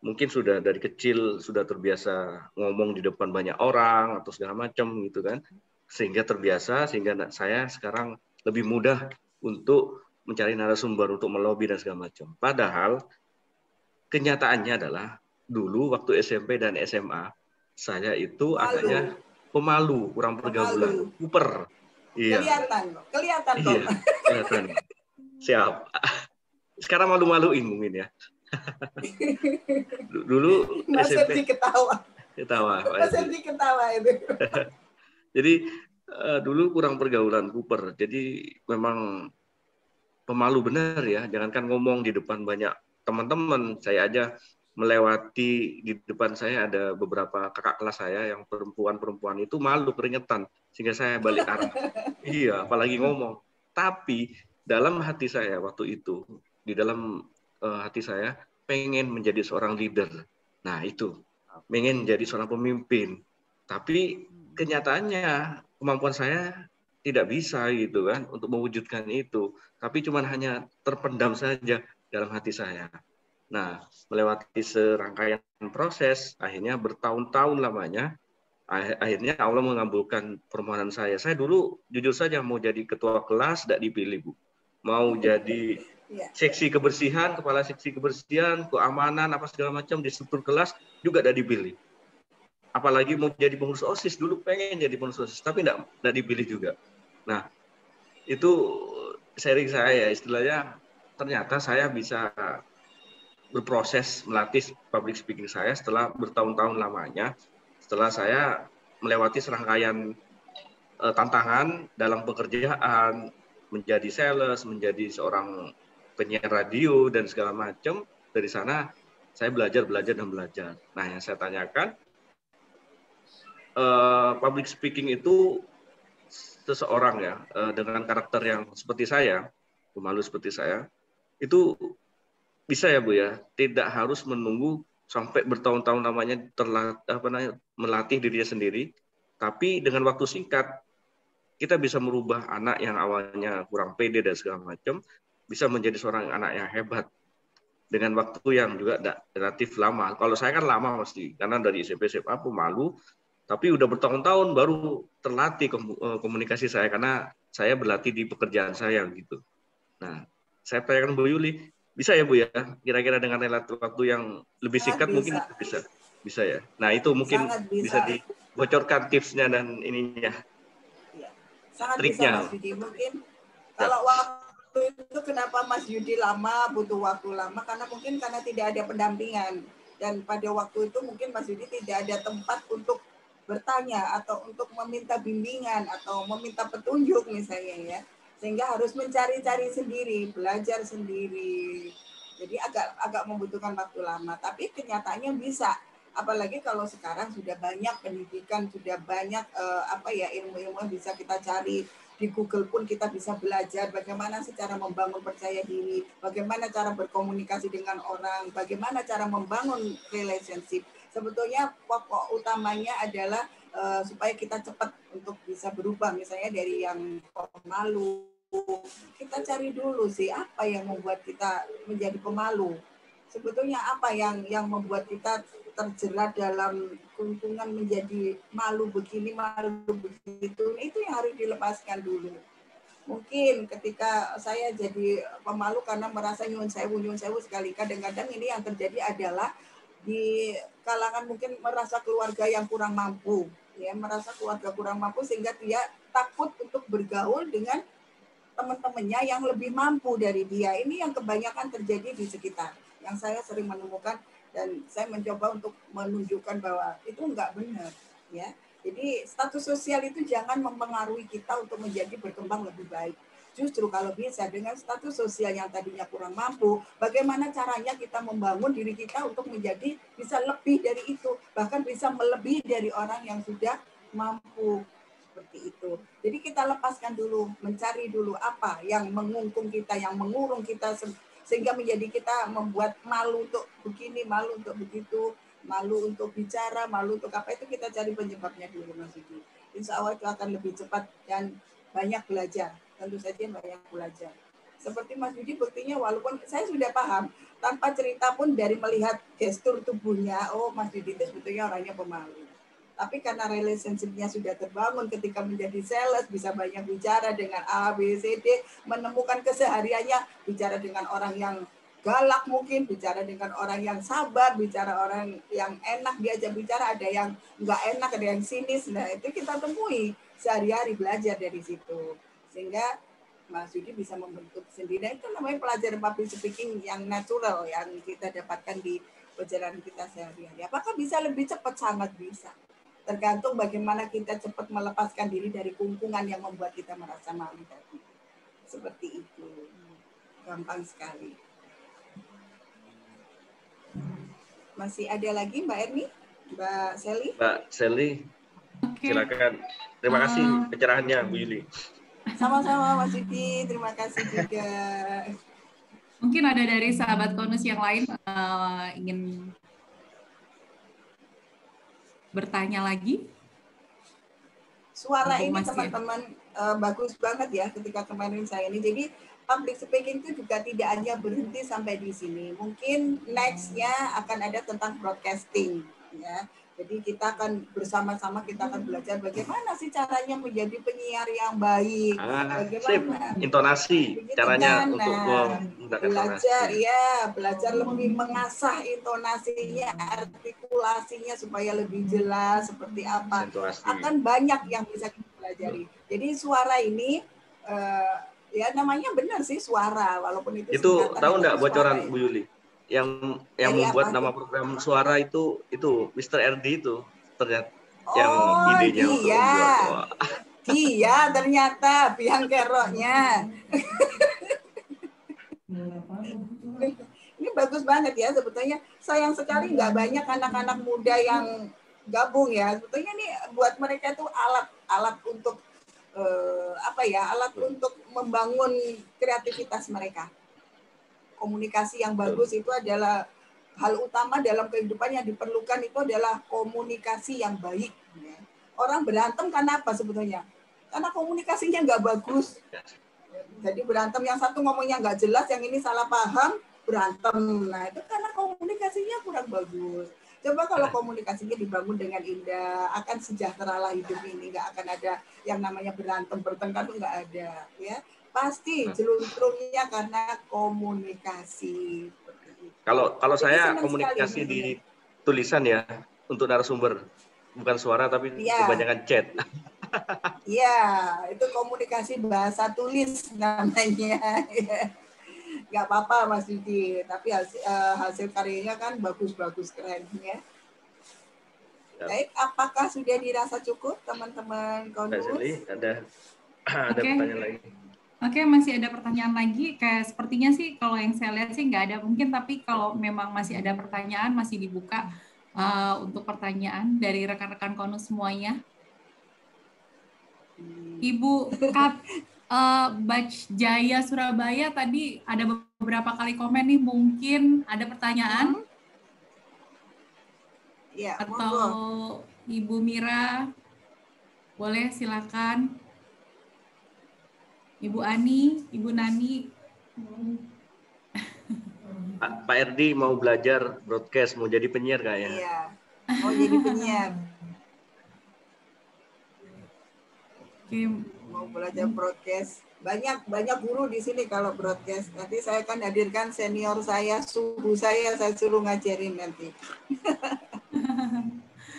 mungkin sudah dari kecil sudah terbiasa ngomong di depan banyak orang atau segala macam gitu kan, sehingga terbiasa, sehingga saya sekarang lebih mudah untuk mencari narasumber, untuk melobi dan segala macam. Padahal kenyataannya adalah dulu waktu SMP dan SMA saya itu agaknya pemalu, kurang pergaulan, kuper. Iya. Kelihatan kok. Iya, kelihatan. Siap. Sekarang malu-maluin mungkin ya. Dulu Mas SMP ketawa. Mas ketawa itu. Jadi dulu kurang pergaulan, kuper. Jadi memang pemalu benar ya. Jangankan ngomong di depan banyak teman-teman, saya aja melewati di depan saya ada beberapa kakak kelas saya yang perempuan itu malu keringetan sehingga saya balik arah. Iya, apalagi ngomong. Tapi dalam hati saya waktu itu, di dalam hati saya pengen menjadi seorang leader. Nah, itu pengen jadi seorang pemimpin. Tapi kenyataannya kemampuan saya tidak bisa gitu kan untuk mewujudkan itu. Tapi cuman hanya terpendam saja dalam hati saya. Nah, melewati serangkaian proses, akhirnya bertahun-tahun lamanya, akhirnya Allah mengabulkan permohonan saya. Saya dulu jujur saja mau jadi ketua kelas, tidak dipilih, Bu. Mau jadi seksi kebersihan, kepala seksi kebersihan, keamanan, apa segala macam di struktur kelas, juga tidak dipilih. Apalagi mau jadi pengurus OSIS, dulu pengen jadi pengurus OSIS, tapi tidak dipilih juga. Nah, itu sharing saya, istilahnya ternyata saya bisa berproses melatih public speaking saya setelah bertahun-tahun lamanya, setelah saya melewati serangkaian tantangan dalam pekerjaan, menjadi sales, menjadi seorang penyiar radio dan segala macam. Dari sana saya belajar. Nah, yang saya tanyakan, public speaking itu seseorang ya dengan karakter yang seperti saya, pemalu seperti saya, itu bisa ya Bu ya, tidak harus menunggu sampai bertahun-tahun namanya melatih dirinya sendiri, tapi dengan waktu singkat kita bisa merubah anak yang awalnya kurang pede dan segala macam bisa menjadi seorang anak yang hebat dengan waktu yang juga relatif lama. Kalau saya kan lama pasti karena dari SMP SMA pemalu, tapi udah bertahun-tahun baru terlatih komunikasi saya karena saya berlatih di pekerjaan saya gitu. Nah, saya tanyakan Bu Yuli, bisa ya Bu ya, kira-kira dengan relatif waktu yang lebih singkat mungkin bisa ya. Nah itu mungkin bisa dibocorkan tipsnya dan ininya. Ya, sangat triknya. Bisa Mas Yudi. Mungkin kalau waktu itu kenapa Mas Yudi lama, butuh waktu lama, karena tidak ada pendampingan. Dan pada waktu itu mungkin Mas Yudi tidak ada tempat untuk bertanya atau untuk meminta bimbingan atau meminta petunjuk misalnya ya. Sehingga harus mencari-cari sendiri, belajar sendiri. Jadi agak membutuhkan waktu lama. Tapi kenyataannya bisa. Apalagi kalau sekarang sudah banyak pendidikan, sudah banyak ilmu-ilmu yang bisa kita cari. Di Google pun kita bisa belajar bagaimana sih cara membangun percaya diri, bagaimana cara berkomunikasi dengan orang, bagaimana cara membangun relationship. Sebetulnya pokok utamanya adalah supaya kita cepat untuk bisa berubah, misalnya dari yang pemalu, kita cari dulu sih apa yang membuat kita menjadi pemalu. Sebetulnya apa yang membuat kita terjerat dalam lingkungan menjadi malu begini, malu begitu, itu yang harus dilepaskan dulu. Mungkin ketika saya jadi pemalu karena merasa nyun sewu sekali, kadang-kadang ini yang terjadi adalah di kalangan mungkin merasa keluarga yang kurang mampu, ya, merasa keluarga kurang mampu sehingga dia takut untuk bergaul dengan teman-temannya yang lebih mampu dari dia. Ini yang kebanyakan terjadi di sekitar. Yang saya sering menemukan dan saya mencoba untuk menunjukkan bahwa itu enggak benar, ya. Jadi status sosial itu jangan mempengaruhi kita untuk menjadi berkembang lebih baik. Justru kalau bisa dengan status sosial yang tadinya kurang mampu, bagaimana caranya kita membangun diri kita untuk menjadi bisa lebih dari itu, bahkan bisa melebihi dari orang yang sudah mampu seperti itu. Jadi kita lepaskan dulu, mencari dulu apa yang mengungkung kita, yang mengurung kita sehingga menjadi kita membuat malu untuk begini, malu untuk begitu, malu untuk bicara, malu untuk apa, itu kita cari penyebabnya dulu Mas Yudi. Insya Allah itu akan lebih cepat dan banyak belajar. Tentu saja banyak belajar. Seperti Mas Yudi buktinya walaupun saya sudah paham, tanpa cerita pun dari melihat gestur tubuhnya, oh Mas Yudi itu sebetulnya orangnya pemalu. Tapi karena relationship-nya sudah terbangun ketika menjadi sales, bisa banyak bicara dengan A, B, C, D, menemukan kesehariannya, bicara dengan orang yang galak mungkin, bicara dengan orang yang sabar, bicara orang yang enak diajak bicara, ada yang nggak enak, ada yang sinis. Nah itu kita temui sehari-hari, belajar dari situ. Sehingga Mas Yudi bisa membentuk sendiri. Nah, itu namanya pelajaran public speaking yang natural yang kita dapatkan di perjalanan kita sehari-hari. Apakah bisa lebih cepat? Sangat bisa. Tergantung bagaimana kita cepat melepaskan diri dari kungkungan yang membuat kita merasa malu tadi. Seperti itu. Gampang sekali. Masih ada lagi Mbak Erni? Mbak Sally? Mbak Sally, Oke. silakan. Terima kasih pencerahannya Bu Yuli. Sama-sama Mas Yudi, terima kasih juga. Mungkin ada dari sahabat konus yang lain ingin bertanya lagi? Suara Mumpung ini masih ada. teman-teman bagus banget ya ketika kemarin saya ini. Jadi public speaking itu juga tidak hanya berhenti sampai di sini. Mungkin next-nya akan ada tentang broadcasting ya. Jadi kita akan bersama-sama kita akan belajar bagaimana sih caranya menjadi penyiar yang baik. Sip, Bagaimana intonasi begitu caranya kan? untuk Nah, menggunakan belajar intonasi. ya, belajar lebih mengasah intonasinya, artikulasinya supaya lebih jelas seperti apa. Intonasi. Akan banyak yang bisa kita pelajari. Jadi suara ini ya namanya benar sih suara, walaupun itu Itu singkatan, tahu nggak tapi bocoran suara Bu Yuli? Yang dari membuat apa nama tuh? program suara itu Mr. RD itu ternyata yang Oh idenya untuk dia, membuat. Wah. dia ternyata biang keroknya. Ini bagus banget ya sebetulnya. Sayang sekali nggak banyak anak-anak muda yang gabung ya. Sebetulnya ini buat mereka itu alat untuk alat untuk membangun kreativitas mereka. Komunikasi yang bagus itu adalah hal utama dalam kehidupan yang diperlukan, itu adalah komunikasi yang baik. Orang berantem karena apa sebetulnya? Karena komunikasinya nggak bagus. Jadi berantem, yang satu ngomongnya nggak jelas, yang ini salah paham, berantem. Nah itu karena komunikasinya kurang bagus. Coba kalau komunikasinya dibangun dengan indah, akan sejahteralah hidup ini. Nggak akan ada yang namanya berantem, bertengkar, itu nggak ada. Ya, pasti jeluntrungnya karena komunikasi. Kalau Jadi saya senang komunikasi sekali. di tulisan ya untuk narasumber, bukan suara tapi Iya. kebanyakan chat. Iya, itu komunikasi bahasa tulis namanya. Nggak apa-apa Mas Didi, tapi hasil karyanya kan bagus-bagus, keren ya. Baik, apakah sudah dirasa cukup teman-teman Mbak Sally, konus? ada Oke. pertanyaan lagi? Oke, masih ada pertanyaan lagi. Kayak sepertinya sih kalau yang saya lihat sih nggak ada mungkin, tapi kalau memang masih ada pertanyaan masih dibuka untuk pertanyaan dari rekan-rekan konus semuanya. Ibu Batch Jaya Surabaya tadi ada beberapa kali komen nih, mungkin ada pertanyaan? Ya, atau monggo. Ibu Mira, boleh silakan. Ibu Ani, Ibu Nani. Pak RD mau belajar broadcast, mau jadi penyiar kayaknya. Iya, mau jadi penyiar. Mau belajar broadcast. Banyak guru di sini kalau broadcast. Nanti saya akan hadirkan senior saya, suhu saya suruh ngajarin nanti.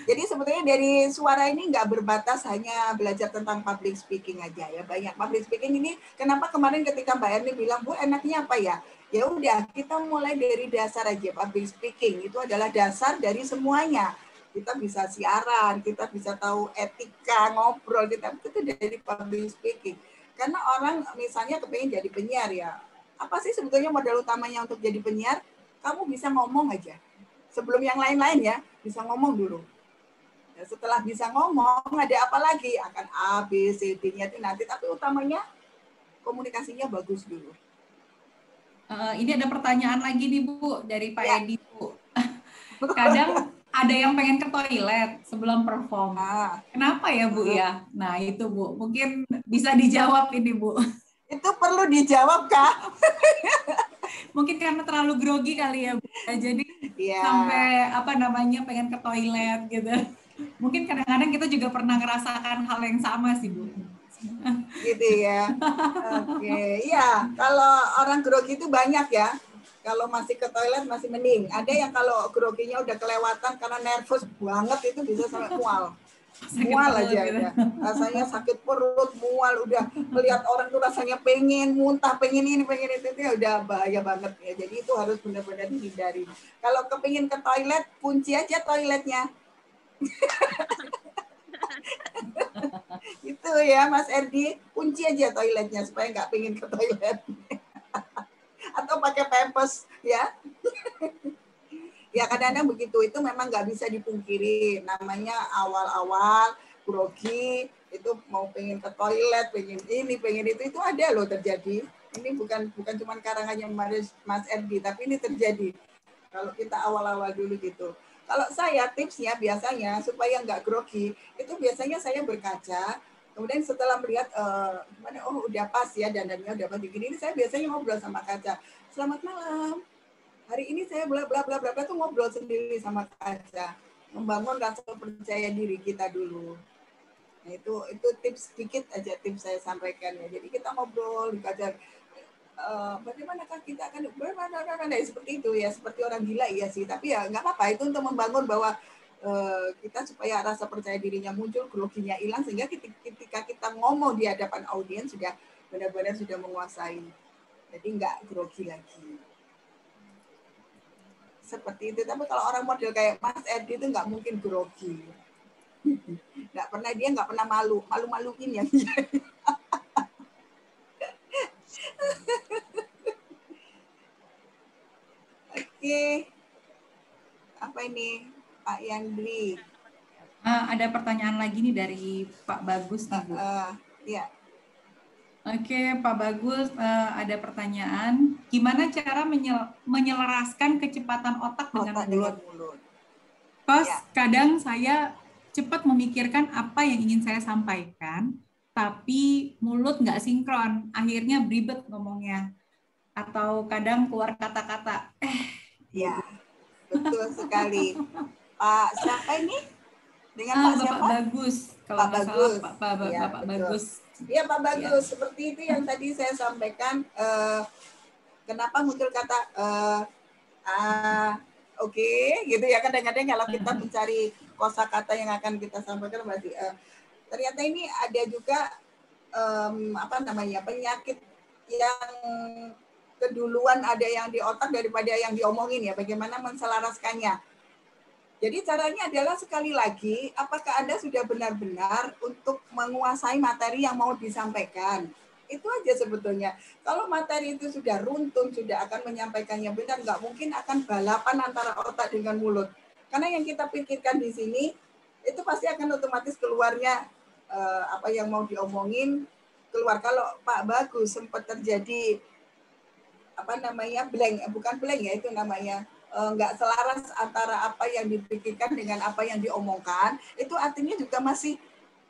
Jadi sebetulnya dari suara ini nggak berbatas hanya belajar tentang public speaking aja ya. Banyak public speaking ini. Kenapa kemarin ketika Mbak Erni bilang, Bu enaknya apa ya? Ya udah, kita mulai dari dasar aja. Public speaking itu adalah dasar dari semuanya. Kita bisa siaran, kita bisa tahu etika ngobrol, kita itu dari public speaking. Karena orang misalnya kepengen jadi penyiar ya. Apa sih sebetulnya modal utamanya untuk jadi penyiar? Kamu bisa ngomong aja. Sebelum yang lain-lain ya, bisa ngomong dulu. Setelah bisa ngomong, ada apa lagi? Akan A, B, C, D-nya itu nanti. Tapi utamanya komunikasinya bagus dulu. Ini ada pertanyaan lagi nih Bu, dari Pak Edi Bu. Kadang ada yang pengen ke toilet sebelum perform. Kenapa ya Bu ya? Nah itu Bu, mungkin bisa dijawab ini Bu. Itu perlu dijawab Kak? Mungkin karena terlalu grogi kali ya Bu. Jadi sampai pengen ke toilet gitu. Mungkin kadang-kadang kita juga pernah ngerasakan hal yang sama sih Bu. Gitu ya. Oke, iya. Kalau orang grogi itu banyak ya. Kalau masih ke toilet masih mending. Ada yang kalau groginya udah kelewatan karena nervous banget itu bisa sampai mual. Mual aja ya. Rasanya sakit perut, mual, udah melihat orang tuh rasanya pengen muntah, pengen ini, pengen itu ya udah bahaya banget ya. Jadi itu harus benar-benar dihindari. Kalau kepingin ke toilet, kunci aja toiletnya. Itu ya Mas Erdi, kunci aja toiletnya supaya nggak pengen ke toilet. Atau pakai pampers ya. Ya kadang-kadang begitu, itu memang nggak bisa dipungkiri. Namanya awal-awal grogi, itu mau pengen ke toilet, pengen ini, pengen itu ada loh terjadi. Ini bukan cuma karangannya Mas Erdi, tapi ini terjadi. Kalau kita awal-awal dulu gitu. Kalau saya tipsnya biasanya supaya nggak grogi, itu biasanya saya berkaca, kemudian setelah melihat oh udah pas ya dandannya udah pas begini, ini saya biasanya ngobrol sama kaca. Selamat malam. Hari ini saya bla bla bla bla tuh ngobrol sendiri sama kaca, membangun rasa percaya diri kita dulu. Nah, itu tips sedikit aja tips saya sampaikan ya. Jadi kita ngobrol di kaca, bagaimanakah kita akan seperti itu ya, seperti orang gila ya sih. Tapi ya nggak apa-apa, itu untuk membangun bahwa kita supaya rasa percaya dirinya muncul, groginya hilang, sehingga ketika kita ngomong di hadapan audiens sudah benar-benar sudah menguasai. Jadi nggak grogi lagi. Seperti itu. Tapi kalau orang model kayak Mas Edi itu nggak mungkin grogi. Nggak pernah malu-maluin yang Oke. Apa ini Pak Yandri? Ada pertanyaan lagi nih dari Pak Bagus nih, Bu. Ya. Oke, Pak Bagus, ada pertanyaan. Gimana cara menyelaraskan kecepatan otak dengan mulut? Kadang saya cepat memikirkan apa yang ingin saya sampaikan, tapi mulut nggak sinkron, akhirnya beribet ngomongnya. Atau kadang keluar kata-kata, Ya, betul sekali. Pak siapa ini? Dengan Pak Bapak siapa? Bagus. Kalau Pak Bagus. Bapak Bagus. Iya Pak Bagus, seperti itu yang tadi saya sampaikan. Kenapa muncul kata oke, gitu ya, kadang-kadang kalau kita mencari kosakata yang akan kita sampaikan berarti ternyata ini ada juga penyakit yang keduluan ada yang di otak daripada yang diomongin ya, bagaimana menselaraskannya. Jadi caranya adalah sekali lagi, apakah Anda sudah benar-benar untuk menguasai materi yang mau disampaikan? Itu aja sebetulnya. Kalau materi itu sudah runtun, sudah akan menyampaikannya benar, nggak mungkin akan balapan antara otak dengan mulut. Karena yang kita pikirkan di sini, itu pasti akan otomatis keluarnya apa yang mau diomongin, keluar. Kalau Pak Bagus sempat terjadi, blank ya, itu namanya, nggak selaras antara apa yang dipikirkan dengan apa yang diomongkan, itu artinya juga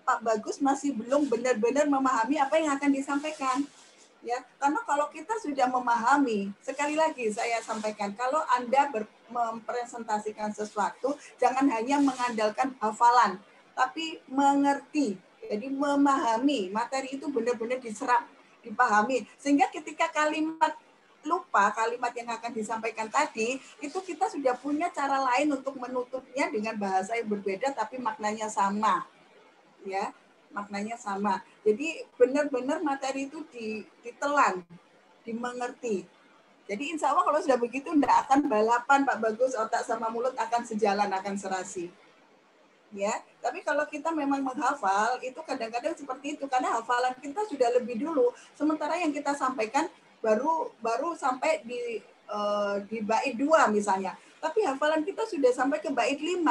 Pak Bagus masih belum benar-benar memahami apa yang akan disampaikan. Ya, karena kalau kita sudah memahami, sekali lagi saya sampaikan, kalau Anda mempresentasikan sesuatu, jangan hanya mengandalkan hafalan, tapi mengerti. Jadi memahami, materi itu benar-benar diserap, dipahami. Sehingga ketika lupa kalimat yang akan disampaikan tadi, itu kita sudah punya cara lain untuk menutupnya dengan bahasa yang berbeda tapi maknanya sama. Ya, maknanya sama. Jadi benar-benar materi itu ditelan, dimengerti. Jadi insya Allah kalau sudah begitu tidak akan balapan Pak Bagus, otak sama mulut akan sejalan, akan serasi. Ya, tapi kalau kita memang menghafal, itu kadang-kadang seperti itu karena hafalan kita sudah lebih dulu, sementara yang kita sampaikan baru sampai di bait 2 misalnya. Tapi hafalan kita sudah sampai ke bait 5.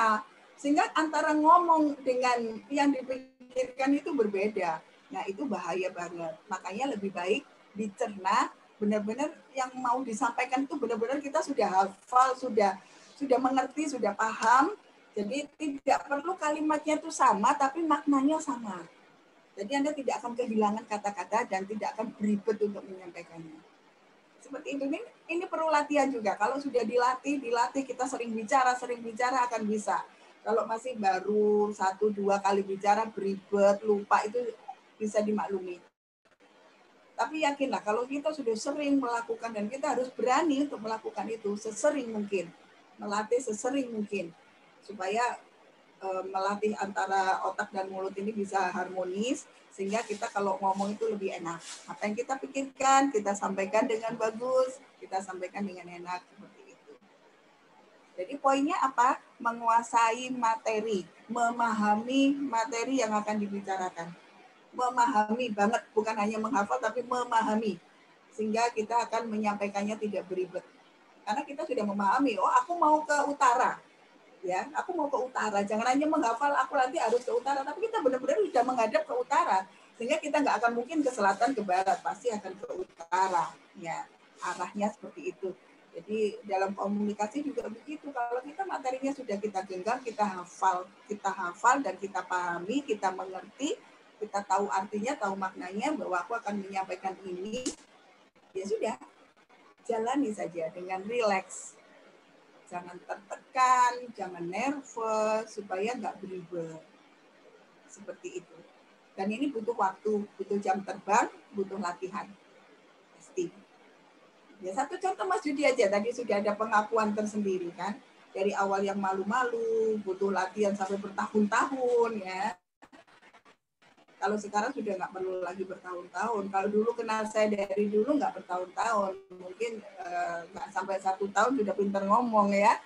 Sehingga antara ngomong dengan yang dipikirkan itu berbeda. Nah, itu bahaya banget. Makanya lebih baik dicerna, benar-benar yang mau disampaikan itu benar-benar kita sudah hafal, sudah mengerti, sudah paham. Jadi tidak perlu kalimatnya itu sama, tapi maknanya sama. Jadi Anda tidak akan kehilangan kata-kata dan tidak akan beribet untuk menyampaikannya. Seperti itu. Ini perlu latihan juga. Kalau sudah dilatih kita sering bicara akan bisa. Kalau masih baru 1-2 kali bicara beribet, lupa, itu bisa dimaklumi. Tapi yakinlah kalau kita sudah sering melakukan dan kita harus berani untuk melakukan itu sesering mungkin. Melatih sesering mungkin supaya melatih antara otak dan mulut ini bisa harmonis, sehingga kita kalau ngomong itu lebih enak. Apa yang kita pikirkan, kita sampaikan dengan bagus, kita sampaikan dengan enak, seperti itu. Jadi poinnya apa? Menguasai materi, memahami materi yang akan dibicarakan. Memahami banget, bukan hanya menghafal, tapi memahami. Sehingga kita akan menyampaikannya tidak beribet. Karena kita sudah memahami, oh aku mau ke utara. Ya, aku mau ke utara. Jangan hanya menghafal aku nanti harus ke utara, tapi kita benar-benar sudah menghadap ke utara. Sehingga kita nggak akan mungkin ke selatan, ke barat, pasti akan ke utara. Ya, arahnya seperti itu. Jadi dalam komunikasi juga begitu. Kalau kita materinya sudah kita genggam, kita hafal dan kita pahami, kita mengerti, kita tahu artinya, tahu maknanya bahwa aku akan menyampaikan ini, ya sudah, jalani saja dengan rileks. Jangan tertekan, jangan nervous, supaya nggak beribet. Seperti itu. Dan ini butuh waktu, butuh jam terbang, butuh latihan. Pasti. Ya, satu contoh Mas Yudi aja, tadi sudah ada pengakuan tersendiri kan. Dari awal yang malu-malu, butuh latihan sampai bertahun-tahun ya. Kalau sekarang sudah nggak perlu lagi bertahun-tahun. Kalau dulu kenal saya dari dulu nggak bertahun-tahun. Mungkin nggak sampai 1 tahun sudah pintar ngomong ya.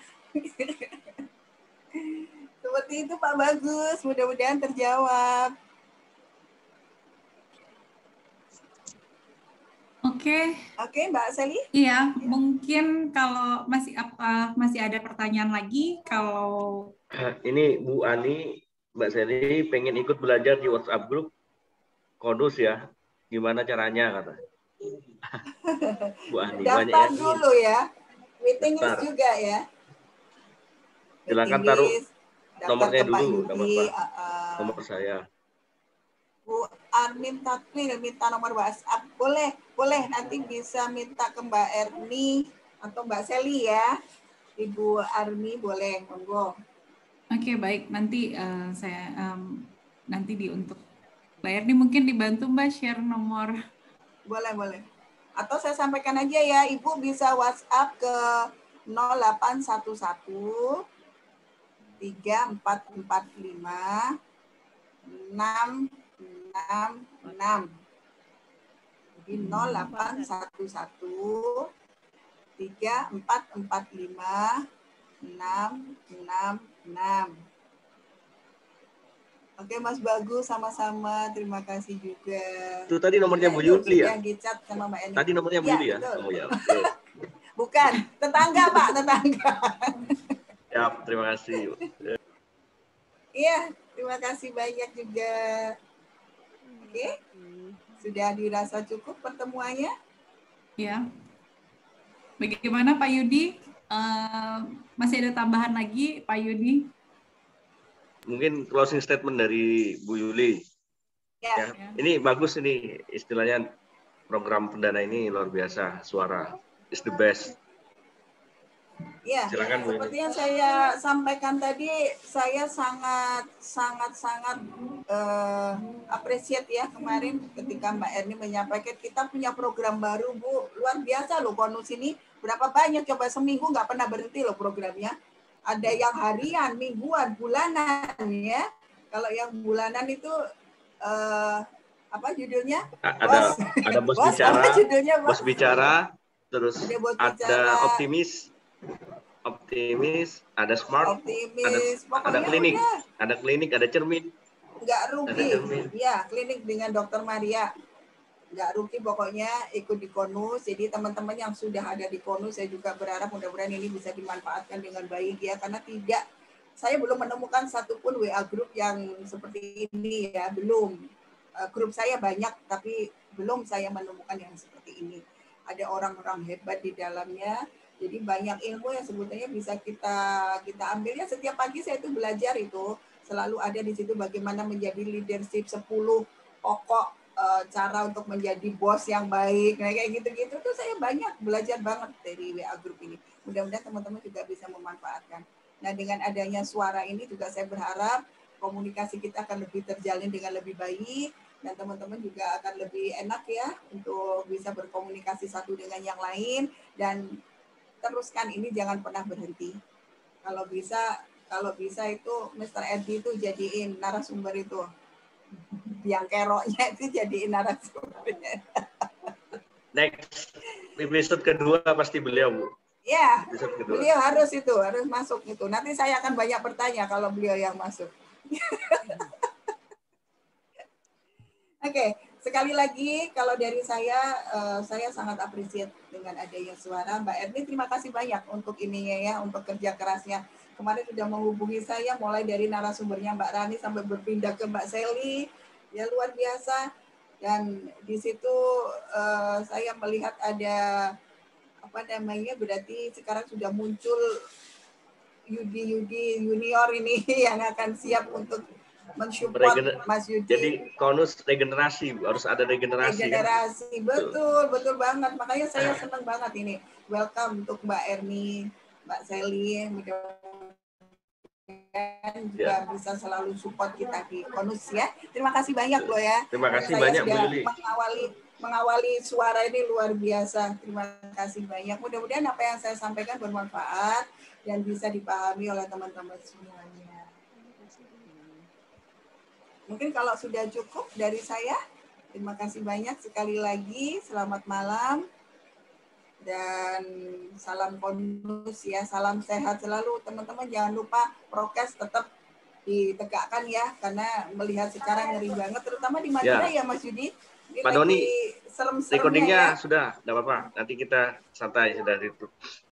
Seperti itu Pak Bagus, mudah-mudahan terjawab. Oke, Mbak Sally? Iya, mungkin kalau masih ada pertanyaan lagi, kalau ini Bu Ani, Mbak Sally pengen ikut belajar di WhatsApp grup Kodus ya, gimana caranya kata Bu Ani. Daftar dulu ya, waiting list juga ya. Silakan taruh nomornya dulu, nomor saya. Bu Armin Takwil minta nomor WhatsApp, boleh nanti bisa minta ke Mbak Erni atau Mbak Sally ya. Ibu Armi boleh, monggo. Oke, baik, nanti saya nanti untuk Mbak Erni mungkin dibantu Mbak share nomor. Boleh. Atau saya sampaikan aja ya, Ibu bisa WhatsApp ke 0811 3445 666. Jadi 0811 3445 666. Oke Mas Bagus, sama-sama. Terima kasih juga. Itu tadi nomornya Bu Yuli ya? Di-chat sama Mbak Eni. Tadi nomornya Bu Yuli ya? Betul. Oh ya. Okay. Bukan, tetangga Pak, tetangga. Ya, terima kasih. Iya, terima kasih banyak juga. Oke, sudah dirasa cukup pertemuannya? Ya. Bagaimana Pak Yudi? Masih ada tambahan lagi Pak Yudi? Mungkin closing statement dari Bu Yuli. Ya. Ini bagus ini istilahnya program pendana ini luar biasa. Suara is the best. Ya, silakan Bu. Seperti yang saya sampaikan tadi, saya sangat appreciate ya kemarin ketika Mbak Erni menyampaikan kita punya program baru Bu, luar biasa loh Konus ini. Berapa banyak coba seminggu nggak pernah berhenti loh programnya. Ada yang harian, mingguan, bulanan ya. Kalau yang bulanan itu apa judulnya? Ada bos bicara, apa judulnya, bos bicara, terus ada optimis, ada smart, ada klinik, ada cermin. Nggak rugi, ya klinik dengan Dokter Maria. Nggak rugi pokoknya ikut di Konus. Jadi teman-teman yang sudah ada di Konus, saya juga berharap mudah-mudahan ini bisa dimanfaatkan dengan baik ya. Karena saya belum menemukan satupun WA grup yang seperti ini ya, belum. Grup saya banyak, tapi belum saya menemukan yang seperti ini. Ada orang-orang hebat di dalamnya. Jadi banyak ilmu yang sebetulnya bisa kita ambil ya. Setiap pagi saya itu belajar itu. Selalu ada di situ bagaimana menjadi leadership 10 pokok cara untuk menjadi bos yang baik. Nah, kayak gitu-gitu tuh saya banyak belajar banget dari WA Group ini. Mudah-mudahan teman-teman juga bisa memanfaatkan. Nah, dengan adanya suara ini juga saya berharap komunikasi kita akan lebih terjalin dengan lebih baik dan teman-teman juga akan lebih enak ya untuk bisa berkomunikasi satu dengan yang lain dan teruskan ini jangan pernah berhenti. Kalau bisa itu Mr. Edi itu jadiin narasumber itu. Yang keroknya itu jadiin narasumbernya. Next, episode kedua pasti beliau, Bu. Ya, beliau harus masuk itu. Nanti saya akan banyak bertanya kalau beliau yang masuk. Oke, sekali lagi kalau dari saya sangat appreciate dengan adanya suara. Mbak Erni terima kasih banyak untuk ininya ya, untuk kerja kerasnya. Kemarin sudah menghubungi saya mulai dari narasumbernya Mbak Rani sampai berpindah ke Mbak Seli, ya luar biasa. Dan di situ saya melihat ada apa namanya, berarti sekarang sudah muncul Yudi junior ini yang akan siap untuk mensupport Mas Yudi. Jadi konus regenerasi, harus ada regenerasi. Regenerasi, kan? Betul banget. Makanya saya senang banget ini. Welcome untuk Mbak Erni, Mbak Seli, juga bisa selalu support kita di konus ya. Terima kasih banyak loh ya. Terima kasih saya banyak Bu sudah Yuli. Mengawali suara ini luar biasa. Terima kasih banyak. Mudah-mudahan apa yang saya sampaikan bermanfaat dan bisa dipahami oleh teman-teman semuanya. Mungkin kalau sudah cukup dari saya, terima kasih banyak sekali lagi. Selamat malam dan salam konus ya, salam sehat selalu teman-teman. Jangan lupa prokes tetap ditegakkan ya, karena melihat sekarang ngeri banget, terutama di Madura ya Mas Yudi. Ini Pak Doni, serem-seremnya recordingnya ya. sudah, nggak apa-apa. Nanti kita santai sudah itu.